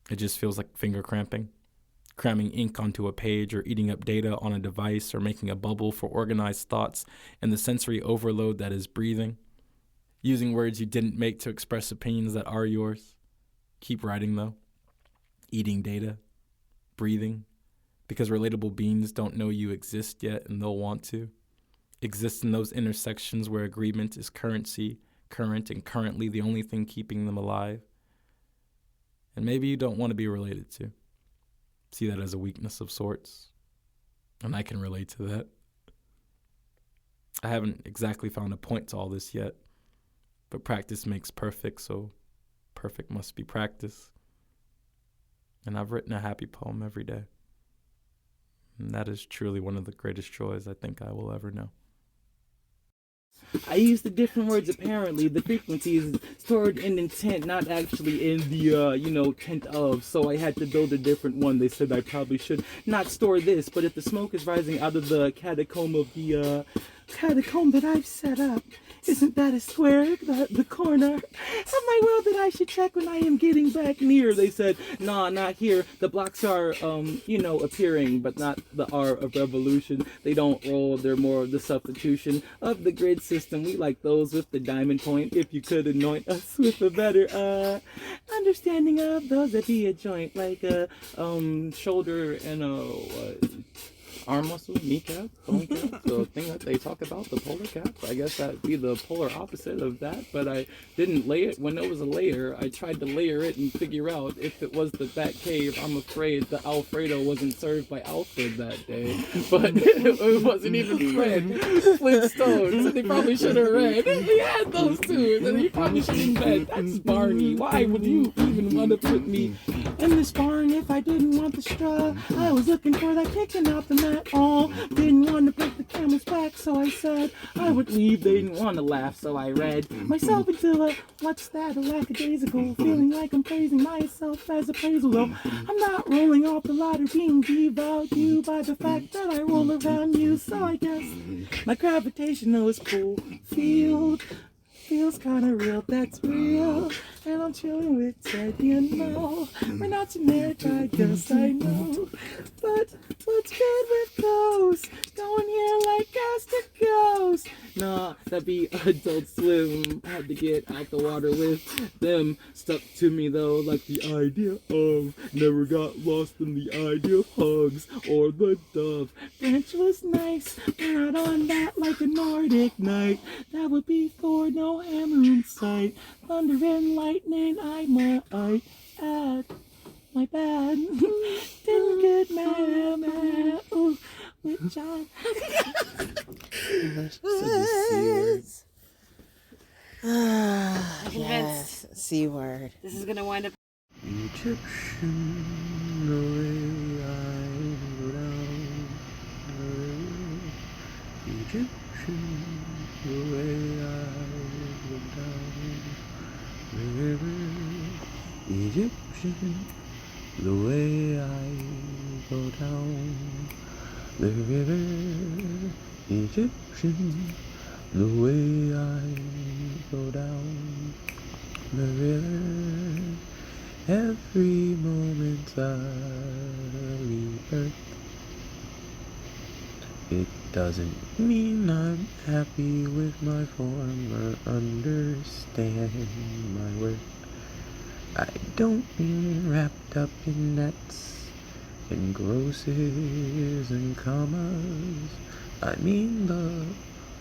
it just feels like finger cramping, cramming ink onto a page or eating up data on a device or making a bubble for organized thoughts and the sensory overload that is breathing. Using words you didn't make to express opinions that are yours. Keep writing, though. Eating data. Breathing. Because relatable beings don't know you exist yet, and they'll want to. Exist in those intersections where agreement is currency, current, and currently the only thing keeping them alive. And maybe you don't want to be related to. See that as a weakness of sorts. And I can relate to that. I haven't exactly found a point to all this yet. But practice makes perfect, so perfect must be practice. And I've written a happy poem every day. And that is truly one of the greatest joys I think I will ever know. I used the different words apparently. The frequency is stored in intent, not actually in the, tent of. So I had to build a different one. They said I probably should not store this, but if the smoke is rising out of the catacomb of the, catacomb that I've set up, isn't that a square, the corner of my world that I should check when I am getting back near? They said, nah, not here. The blocks are, appearing, but not the R of revolution. They don't roll. They're more of the substitution of the grid system. We like those with the diamond point. If you could anoint us with a better understanding of those that be a joint, like a shoulder and a arm muscle, kneecap, bone cap, the thing that they talk about, the polar cap. I guess that'd be the polar opposite of that, but I didn't lay it when it was a layer. I tried to layer it and figure out if it was the Bat Cave. I'm afraid the Alfredo wasn't served by Alfred that day, but it wasn't even Fred Flintstones, so they probably should have read. He had those two, and he probably should have read. That's Barney. Why would you even want to put me in this barn if I didn't want the straw? I was looking for that kicking out the mat. All didn't want to break the camel's back, so I said I would leave. They didn't want to laugh, so I read myself into a what's that, a lackadaisical, feeling like I'm praising myself as appraisal. Though I'm not rolling off the ladder, being devalued by the fact that I roll around you. So I guess my gravitational pull field feels kinda real, that's real. And I'm chilling with Ted, we're not generic, I guess I know. But what's good with ghosts? Going here like gas to ghost. Nah, that'd be Adult Swim. Had to get out the water with them. Stuck to me though, like the idea of. Never got lost in the idea of hugs or the dove. Branch was nice, but not on that like a Nordic night. That would be for no hammer in sight. Thunder and lightning, I might add. My bad. Didn't get mad. Ooh, which I. I'm convinced. C word. This is gonna wind up. Egyptian, the way I go down the river. Egyptian, the way I go down the river. Egyptian, the way I go down the river. Egyptian, the way I go down the river. Every moment I rebirth. It doesn't mean I'm happy with my form or understand my worth. I don't mean wrapped up in nets and grosses and commas. I mean the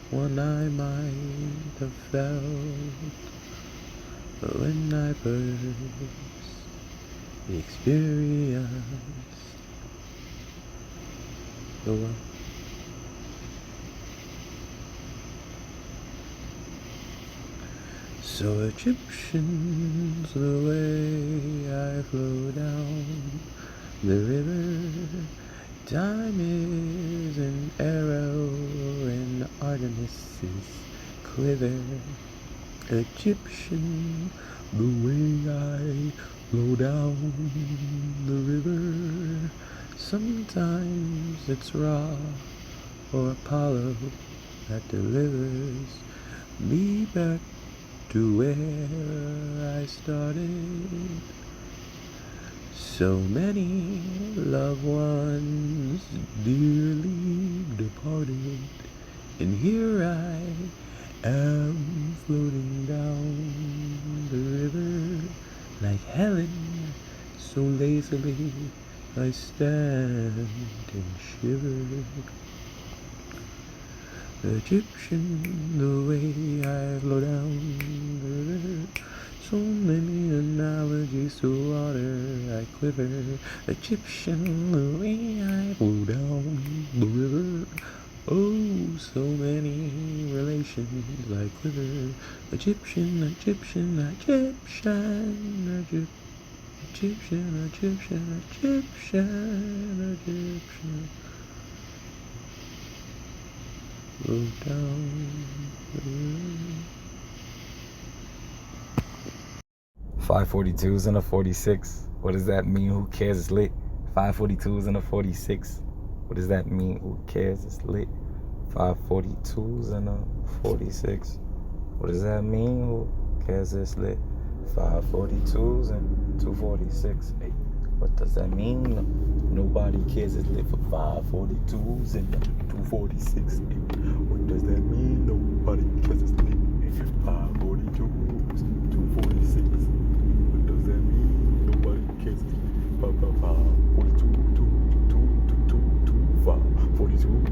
one I might have felt when I first experienced the world. So Egyptians, the way I flow down the river, time is an arrow and Artemis's quiver. Egyptian, the way I flow down the river, sometimes it's Ra or Apollo that delivers me back to where I started. So many loved ones dearly departed, and here I am floating down the river like Helen, so lazily I stand and shiver. Egyptian, the way I flow down the river, so many analogies to water I quiver. Egyptian, the way I flow down the river, oh, so many relations I quiver. Egyptian, Egyptian, Egyptian, Egyptian, Egyptian, Egyptian, Egyptian. Flow down the river. 542s and a 46. What does that mean? Who cares? It's lit. 542s and a 46. What does that mean? Who cares? It's lit. 542s and a 46. What does that mean? Who cares? It's lit. 542s and 246. Hey, what does that mean? Nobody cares. It's lit for 542s and 246. Hey, what does that mean? Nobody cares. It's lit. 542s, 246. What does that mean? Nobody cares. 542, 42, 246,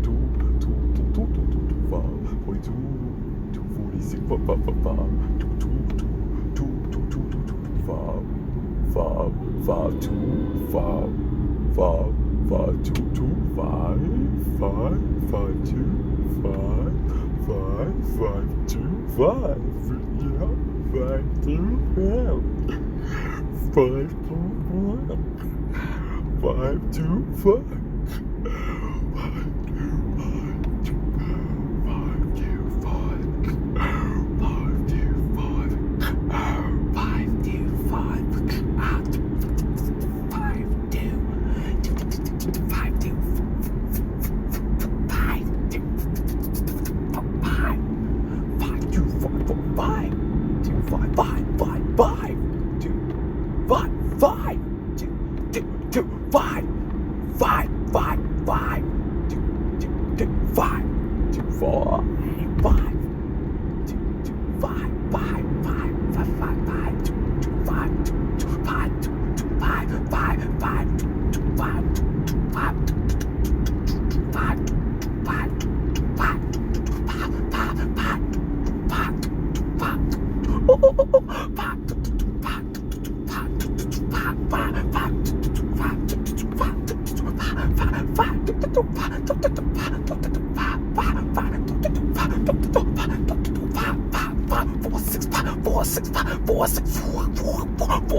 4, 6, 4, 6, 4, 6, 4, 4, 4,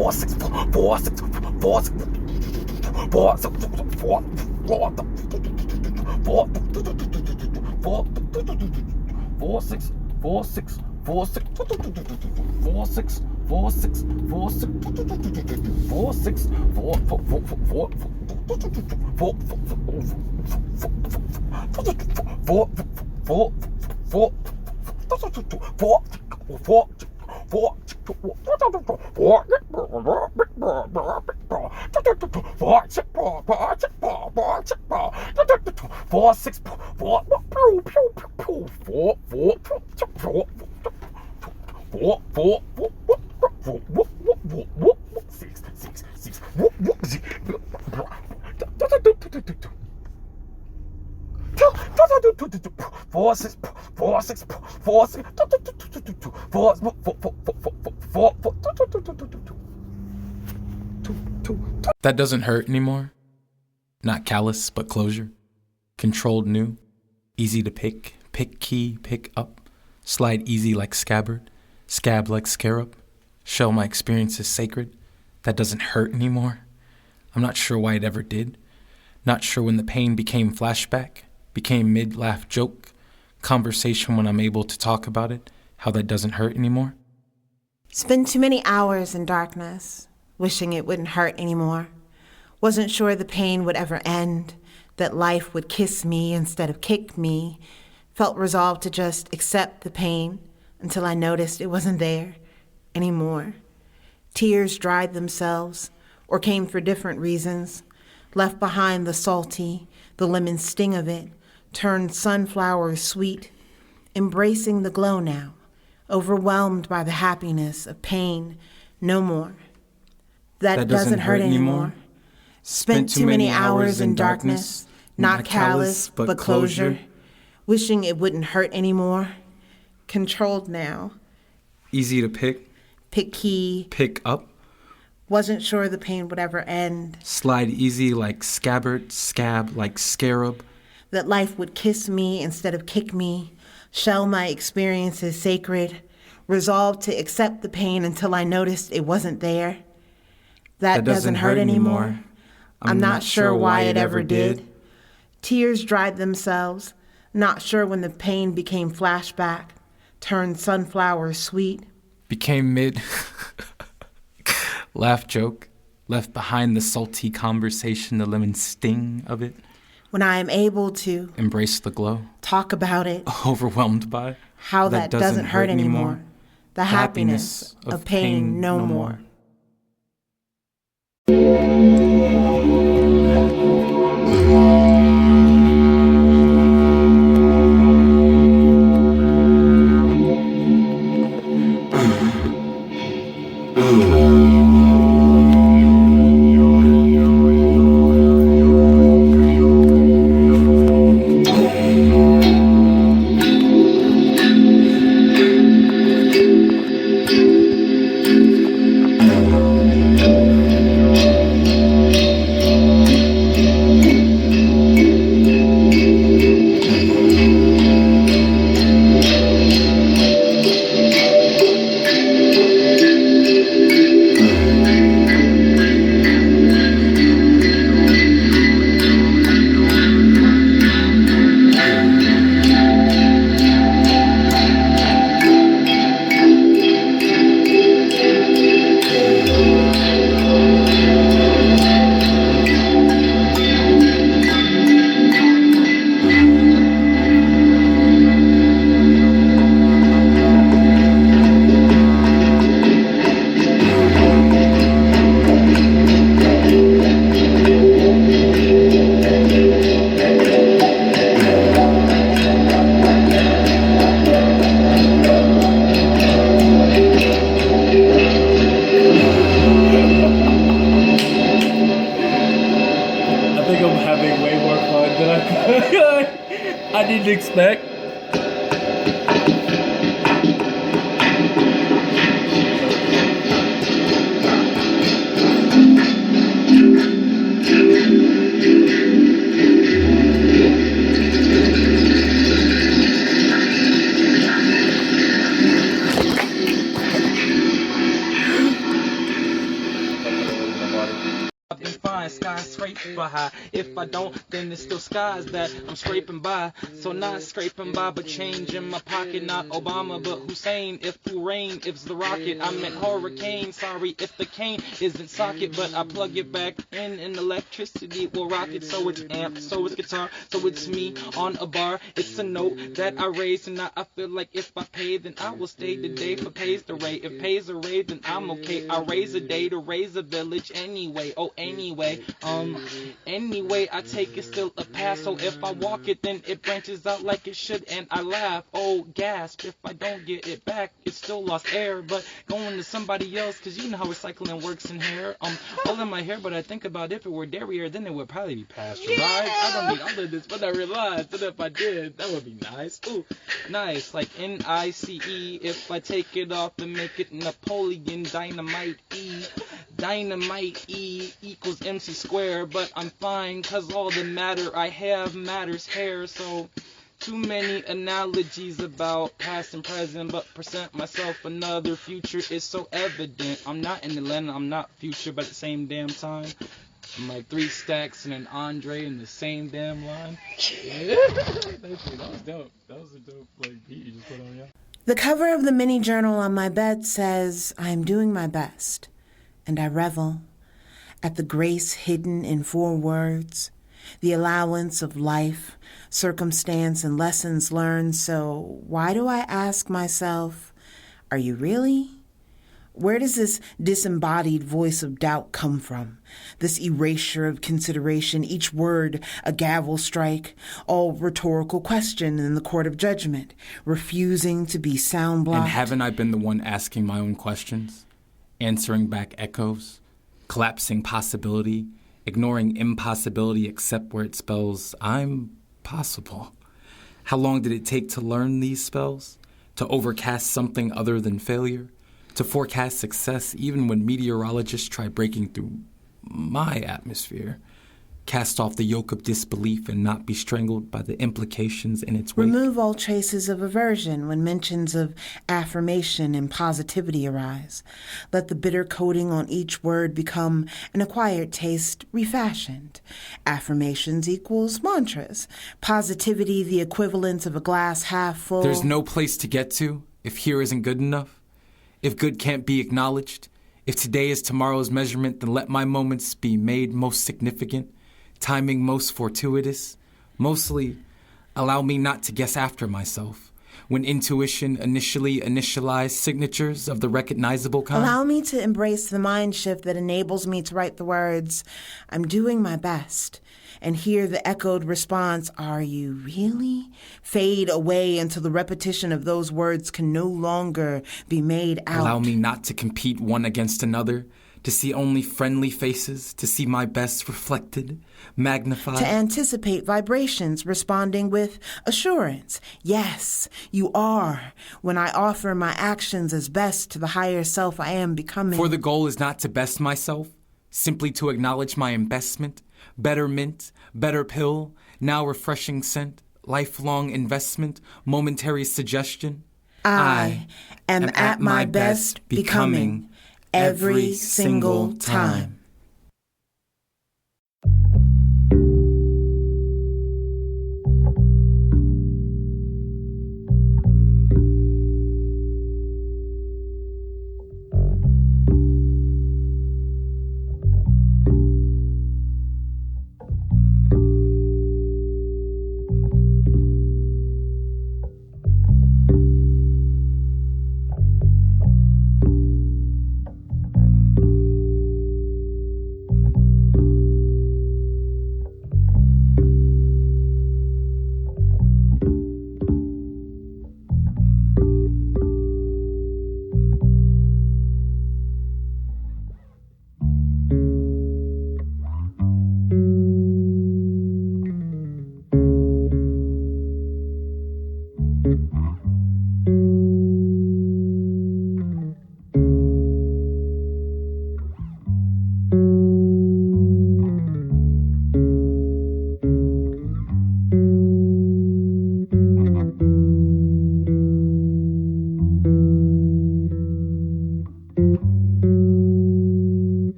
That doesn't hurt anymore. Not callous, but closure. Controlled new. Easy to pick. Pick key, pick up. Slide easy like scabbard. Scab like scarab. Shell my experiences sacred. That doesn't hurt anymore. I'm not sure why it ever did. Not sure when the pain became flashback. Became mid-laugh joke. Conversation when I'm able to talk about it. How that doesn't hurt anymore. Spend too many hours in darkness, wishing it wouldn't hurt anymore. Wasn't sure the pain would ever end, that life would kiss me instead of kick me. Felt resolved to just accept the pain until I noticed it wasn't there anymore. Tears dried themselves or came for different reasons. Left behind the salty, the lemon sting of it, turned sunflowers sweet. Embracing the glow now, overwhelmed by the happiness of pain, no more. That doesn't hurt anymore. Spent too many hours in darkness, not callous, but closure. Wishing it wouldn't hurt anymore. Controlled now. Easy to pick. Pick key. Pick up. Wasn't sure the pain would ever end. Slide easy like scabbard, scab like scarab. That life would kiss me instead of kick me. Shell my experiences sacred. Resolved to accept the pain until I noticed it wasn't there. That doesn't hurt anymore. I'm not sure why it ever did. Tears dried themselves. Not sure when the pain became flashback. Turned sunflowers sweet. Became mid. Laugh joke. Left behind the salty conversation, the lemon sting of it. When I am able to embrace the glow. Talk about it. Overwhelmed by how that doesn't hurt anymore. The happiness of pain no more. I didn't expect. I've been fine, skyscraper high. If I don't, then it's still skies that I'm scraping by. So not scraping by, but change in my pocket. Not Obama, but Hussein. If full rain, if it's the rocket, I meant hurricane. Sorry if the cane isn't socket, but I plug it back in and electricity will rock it. So it's amp, so it's guitar, so it's me on a bar. It's a note that I raise, and now I feel like if I pay, then I will stay today for pays the rate. If pays a rate, then I'm okay. I raise a day to raise a village anyway. Oh, anyway, I take it still a pass. So if I walk it, then it branches out like it should, and I laugh. Oh, gasp! If I don't get it back, it's still lost air. But going to somebody else, 'cause you know how recycling works in hair. All in my hair, but I think about if it were dairy, then it would probably be pasteurized. I don't need all of this, but I realized that if I did, that would be nice. Ooh, nice, like NICE. If I take it off and make it Napoleon Dynamite E. Dynamite E equals MC square, but I'm fine, 'cause all the matter I have matters hair. So too many analogies about past and present, but present myself another future is so evident. I'm not in Atlanta, I'm not future, but at the same damn time, I'm like 3 Stacks and an Andre in the same damn line. Yeah. That was dope. That was a dope beat you just put on, yeah. The cover of the mini journal on my bed says, I'm doing my best, and I revel at the grace hidden in 4 words, the allowance of life, circumstance, and lessons learned. So why do I ask myself, are you really? Where does this disembodied voice of doubt come from? This erasure of consideration, each word a gavel strike, all rhetorical question in the court of judgment, refusing to be sound blocked. And haven't I been the one asking my own questions, answering back echoes, collapsing possibility, ignoring impossibility except where it spells I'm possible? How long did it take to learn these spells? To overcast something other than failure? To forecast success even when meteorologists try breaking through my atmosphere? Cast off the yoke of disbelief and not be strangled by the implications in its wake? Remove all traces of aversion when mentions of affirmation and positivity arise. Let the bitter coating on each word become an acquired taste refashioned. Affirmations equals mantras. Positivity the equivalent of a glass half full. There's no place to get to if here isn't good enough. If good can't be acknowledged, if today is tomorrow's measurement, then let my moments be made most significant, timing most fortuitous. Mostly, allow me not to guess after myself. When intuition initially initialized signatures of the recognizable kind. Allow me to embrace the mind shift that enables me to write the words, I'm doing my best, and hear the echoed response, are you really? Fade away until the repetition of those words can no longer be made out. Allow me not to compete one against another, to see only friendly faces, to see my best reflected, magnified. To anticipate vibrations responding with assurance. Yes, you are, when I offer my actions as best to the higher self I am becoming. For the goal is not to best myself, simply to acknowledge my investment, better mint, better pill, now refreshing scent, lifelong investment, momentary suggestion. I am at my best becoming every single time.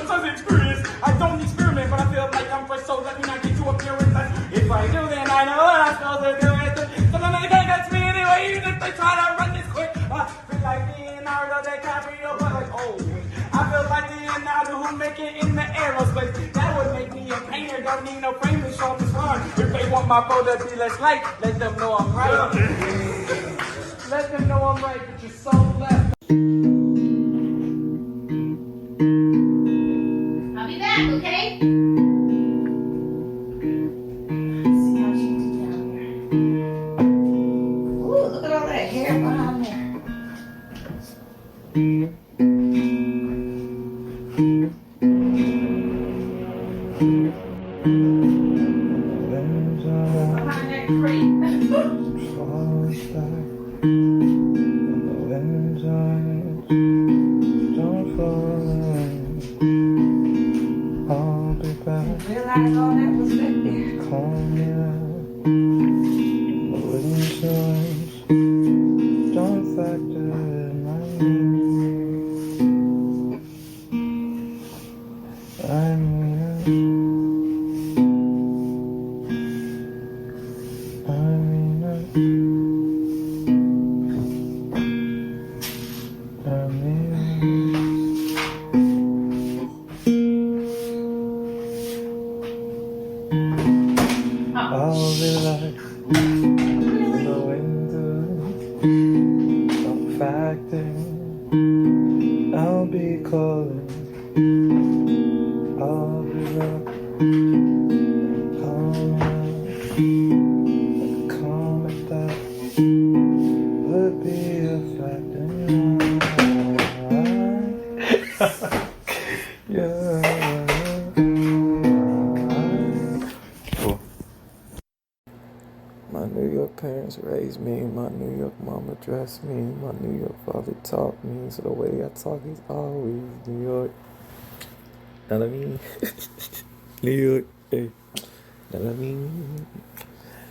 such experience. I don't experiment, but I feel like I'm fresh, so let me not get too appearance. If I do, then I know what I'm supposed to do. So none of the gang gets me anyway, even if they try to run this quick. I feel like Leonardo DiCaprio, but like, oh, I feel like Leonardo who make it in the aerospace. That would make me a painter, don't need no frame to show this run. If they want my photo to be less light, let them know I'm right. Let them know I'm right, but you're so left. I'll be back, okay? Ooh, look at all that hair behind there. Behind that crate. Realize all that was back there. Don't factor in my I'll be like going through, don't factor. I'll be calling. I'll be like calm at that. Would be a factor. Yeah. My New York parents raised me, my New York mama dressed me, my New York father taught me, so the way I talk is always New York. Know what I mean? New York, hey. Know what I mean?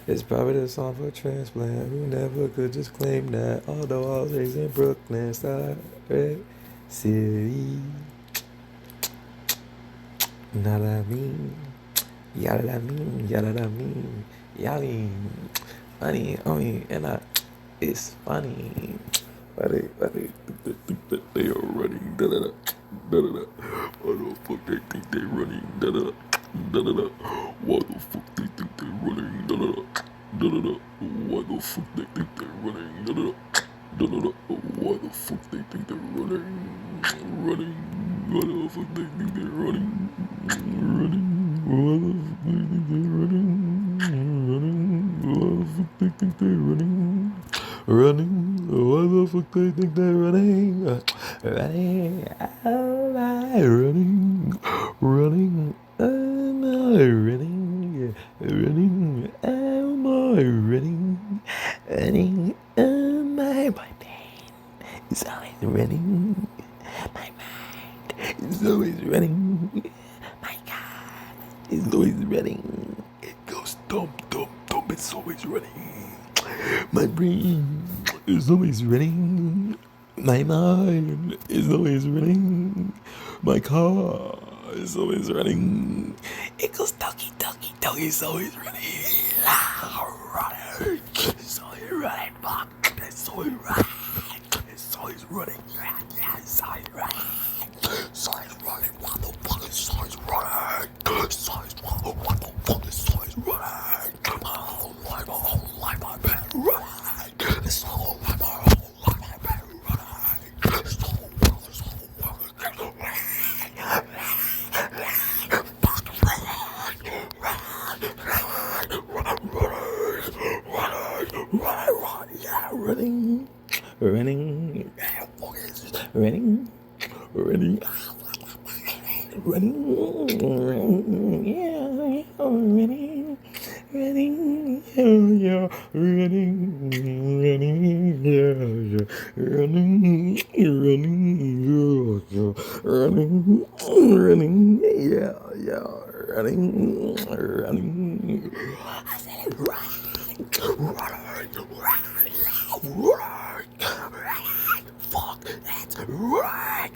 It's probably the song for a transplant who never could just claim that, although I was raised in Brooklyn, side, red city. Know what I mean? Yada da mean, yada da mean. Yeah, funny, and it's funny. Why they think that they are running, da-da-da, da-da-da. Why the fuck they think they running, da-da-da, da-da-da. Why the fuck they think they running, da-da-da, da-da-da. Why the fuck they think they running, da-da-da, da-da-da. Why the fuck they think they're running, why the fuck they think they're running, why the fuck they think they're running. Why the fuck they think they're running? Why the fuck they think they're running? Am I running? Am I running? Am I running? Am I? My pain is always running. My mind is always running. My God is always running. It goes dump. It's always running. My brain is always running. My mind is always running. My car is always running. It goes doggy. It's always running. Running. It's always running. Fuck. It's always running. It's always running. Yeah. It's always running. It's always running. What the fuck? It's always running. It's always running. What the fuck? It's always running. My whole life I've been running. It's all my whole life I've been running. It's all world. Running. I said it right. Fuck, that's right.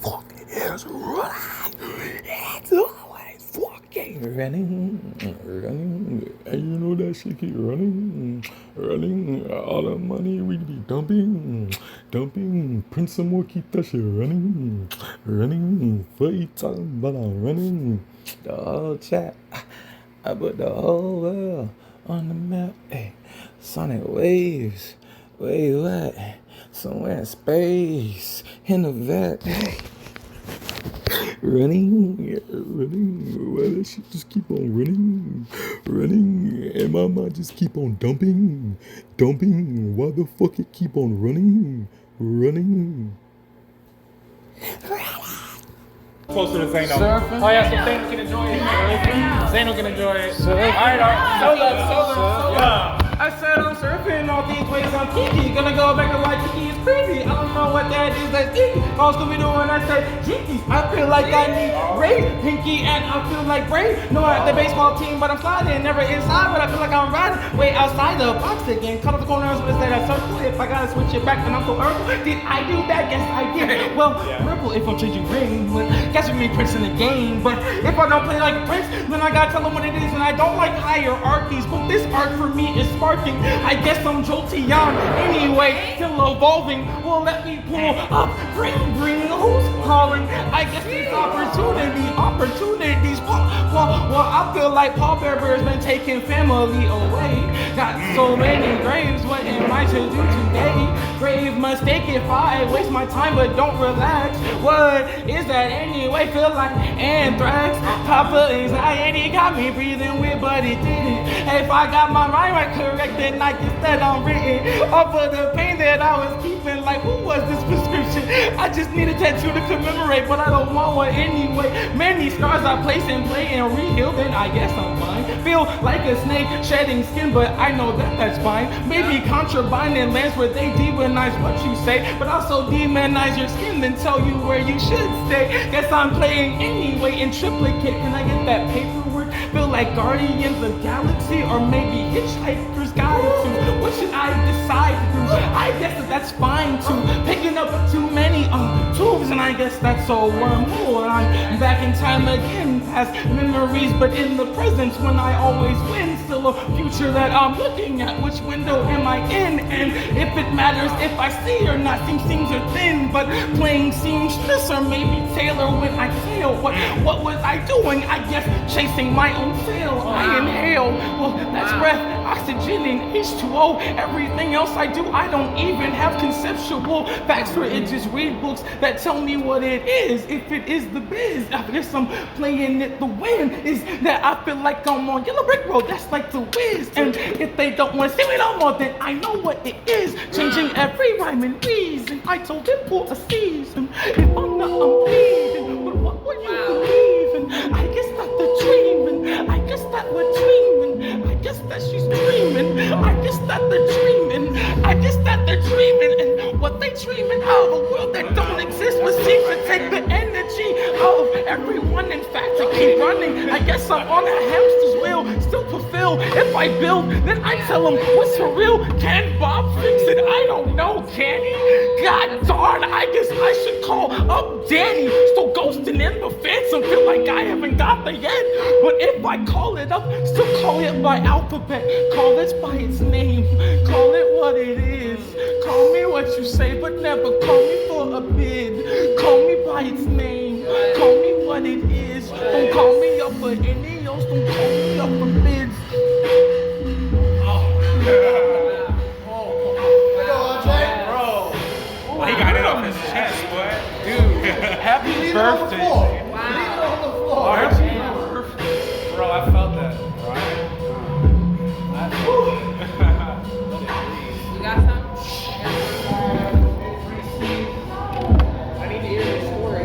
Fuck, yeah. just running. It's always fucking running. And you know that shit keep running. All the money we be dumping. Print some more, keep that shit running. What you talking about? I'm running. The whole chat. I put the whole world on the map. Hey, sonic waves. Wait, what? Somewhere in space, in the vet. Hey. Running. Why that shit just keep on running? And my mind just keep on dumping. Why the fuck it keep on running? Closer to Zano. Surfing? Oh yeah, so Zano can enjoy it. Zano can enjoy it. Alright, so love. I said I'm surfing all these ways on Kiki. Gonna go back to why Kiki is crazy. I don't know what that is, that's Kiki. All Scooby Doo and I said Jinkies. I feel like I need Ray, Pinky, and I feel like Bray. No, I'm the baseball team, but I'm sliding. Never inside, but I feel like I'm riding way outside the box again. Cut off the corners when it's that circle. If I gotta switch it back, then I'm so herbal. Did I do that? Yes, I did. Well, purple if I'm changing ring. But guess we made Prince in the game. But if I don't play like Prince, then I gotta tell him what it is. And I don't like hierarchies, but this art for me is sparking. I guess I'm jolty on anyway, still evolving. Well, let me pull up, bring, who's calling? I guess these opportunities. Well, I feel like Paul Bear's been taking family away. Got so many graves, what am I to do today? Grave mistake if I waste my time but don't relax. What is that anyway? Feel like anthrax. Papa anxiety got me breathing weird, but it didn't. If I got my mind right correct, then I guess that I'm written off of the pain that I was keeping. Like, who was this prescription? I just need a tattoo to commemorate, but I don't want one anyway. Many scars I place and play and reheal, then I guess I'm fine. Feel like a snake shedding skin, but I know that that's fine. Maybe contraband in lands where they demonize what you say, but also demonize your skin, then tell you where you should stay. Guess I'm playing anyway in triplicate. Can I get that paperwork? Feel like Guardians of Galaxy or maybe Hitchhiker's Guide to. What should I decide to do? I guess that's fine too. Picking up too many tubes, and I guess that's a wormhole. And I'm back in time again, past memories, but in the present when I always win. Still a future that I'm looking at. Which window am I in? And if it matters if I see or not, seams are thin, but playing seamstress or maybe tailor when I fail. What was I doing? I guess chasing my own tail. I inhale, well, that's breath, oxygen and H2O. Everything else I do, I don't even have conceptual facts for it. Just read books that tell me what it is. If it is the biz, I guess I'm playing it. The win is that I feel like I'm on Yellow Brick Road. That's like the whiz. And if they don't want to see me no more, then I know what it is. Changing every rhyme and reason. I told him for a season. If I'm not, I'm bleeding. But what would you believe in? I guess that they're dreaming. I guess that we're dreaming. I guess that she's dreaming. I guess that they're dreaming. I guess that they're dreaming. And what they dreaming of, a world that don't exist, but seems to take the energy of everyone. In fact, to keep running. I guess I'm on a hamster's wheel, still fulfill. If I build, then I tell him what's for real. Can Bob fix it? I don't know, can he? God darn, I guess I should call up Danny. Still ghosting in the phantom, feel like I haven't got there yet. But if I call it up, still call it by alphabet. Call it by its name, call it what it is. Call me what you say, but never call me for a bid. Call me by its name, call me what it is. Don't call me up for any else, don't call me up for bids. He got it off his chest, boy. Dude, happy birthday. Wow. Happy birthday. Bro, I felt that. You got some? I need to hear this story.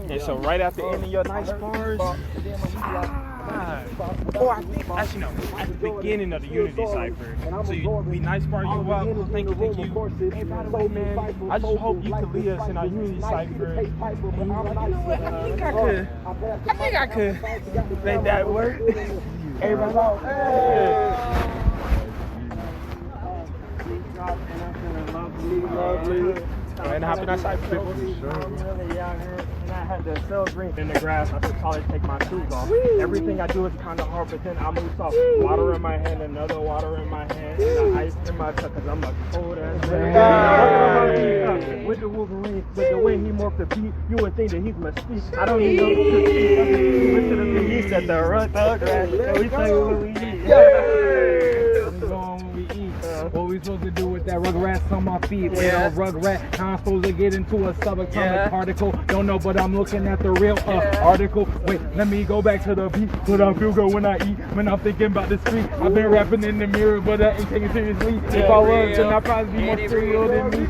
Yeah, so right after ending your nice bars, or I think, actually no, at the beginning of the Unity Cypher. So you nice bar you up, thank you. Hey, by the way, man, I just hope you could lead us in our Unity Cypher. And you know what, I think I could make that work. Everybody out. Hey. Lovely. And happy nice side people. I'm really young and I had to sell green in the grass. I should probably take my shoes off. Everything I do is kind of hard, but then I move soft. Water in my hand, another water in my hand, and the ice in my cup because I'm a cold ass man. With the Wolverine, with the way he morphed the beat, you would think that he's Mystique. I don't even know who to speak. Listen to me, he said the Rugrats. So we tell you what we eat. I'm going when we eat. What we supposed to do with that Rugrats on my feet? Well, Rugrat, how I'm supposed to get into a subatomic particle? Don't know, but I'm looking at the real article. Wait, let me go back to the beat. But I feel good when I eat, when I'm thinking about the street. I've been rapping in the mirror, but I ain't taking it seriously. If I was, then I'd probably be more serial than me.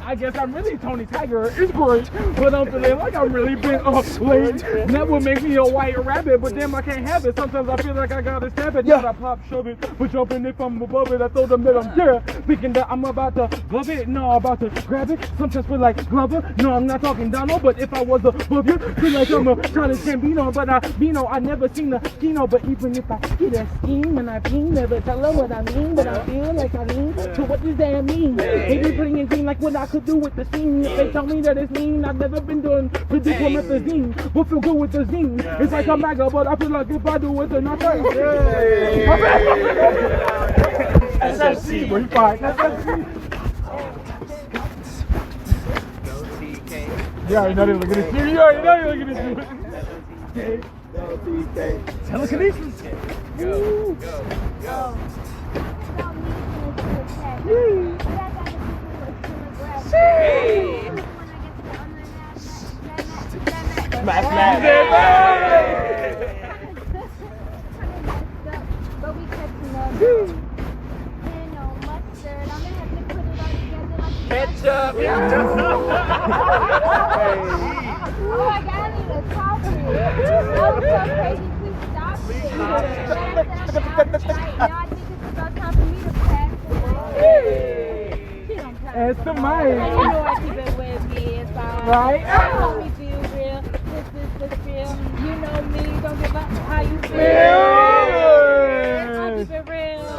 I guess I'm really Tony Tiger. It's great, but I'm feeling like I'm really been late. That would make me a white rabbit, but then I can't have it. Sometimes I feel like I gotta stab it. Yeah, I pop, shove it, but jumping if I'm above it, I throw them that I'm thinking that I'm about to glove it. No, I'm about to grab it. Sometimes feel like Glover. No, I'm not talking Donald, but if I was above you, feel like I'm a kind of Gambino. But I never seen a Kino. But even if I get a scheme and I ping, never tell them what I mean. But I feel like I mean. So what does that mean? Maybe putting in green like what I could do with the scene. If they tell me that it's mean, I've never been doing prediquamethazine. But feel good with the zine. It's like a MAGA, but I feel like if I do it, then I try. SFC, bro, you fine. You already know they're looking at you. You already know you're looking at you. Telekinesis. Go. Ketchup. Oh my God, I need to talk to you. I was so crazy, please stop it. Now I think it's about time for me to pass away. It's the mic. And you know I keep it with me, it's all right. Help me feel real, this is the feel. You know me, don't give up how you feel. I keep it real.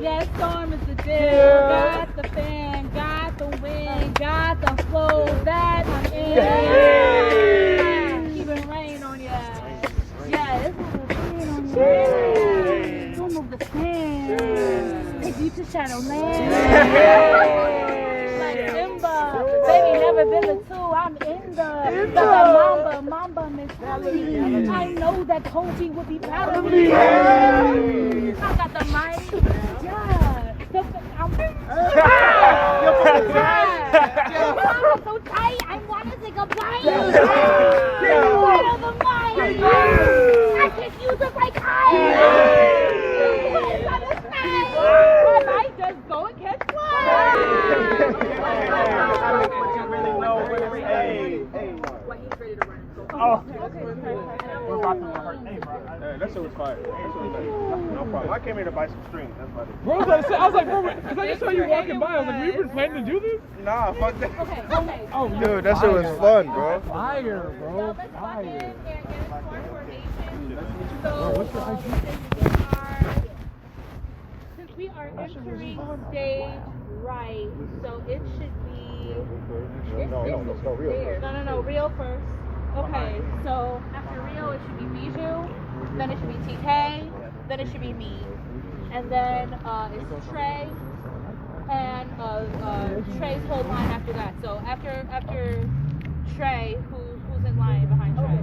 Yeah, storm is the deal. Got the fan, got the wind, got the flow that I'm in. Keeping rain on ya. Yeah, it's rain on ya. Don't move the sand. Take you to Shadowland. Like Simba, baby, never been the two. I'm in the Mamba mentality. I know that Kobe would be proud of me. I got the mic. Yeah. I'm so tight. I want to take a bite. Out of the mic. I can use it like ice. I might just go and catch flies. Oh, we're about to rehearse. Hey, that shit was fire. No problem. I came here to buy some strings. That's about it. Bro, I was like, bro, because I just saw you walking by. I was like, we been planning to do this? Nah, fuck that. Okay. Oh, dude, that shit was fun, bro. Fire, bro. Fire. What's your idea? Since we are entering stage right, so it should be. No, real first. Okay, so after Rio, it should be Bijou, then it should be TK, then it should be me, and then it's Trey, and Trey's whole line after that. So after Trey, who's in line behind Trey?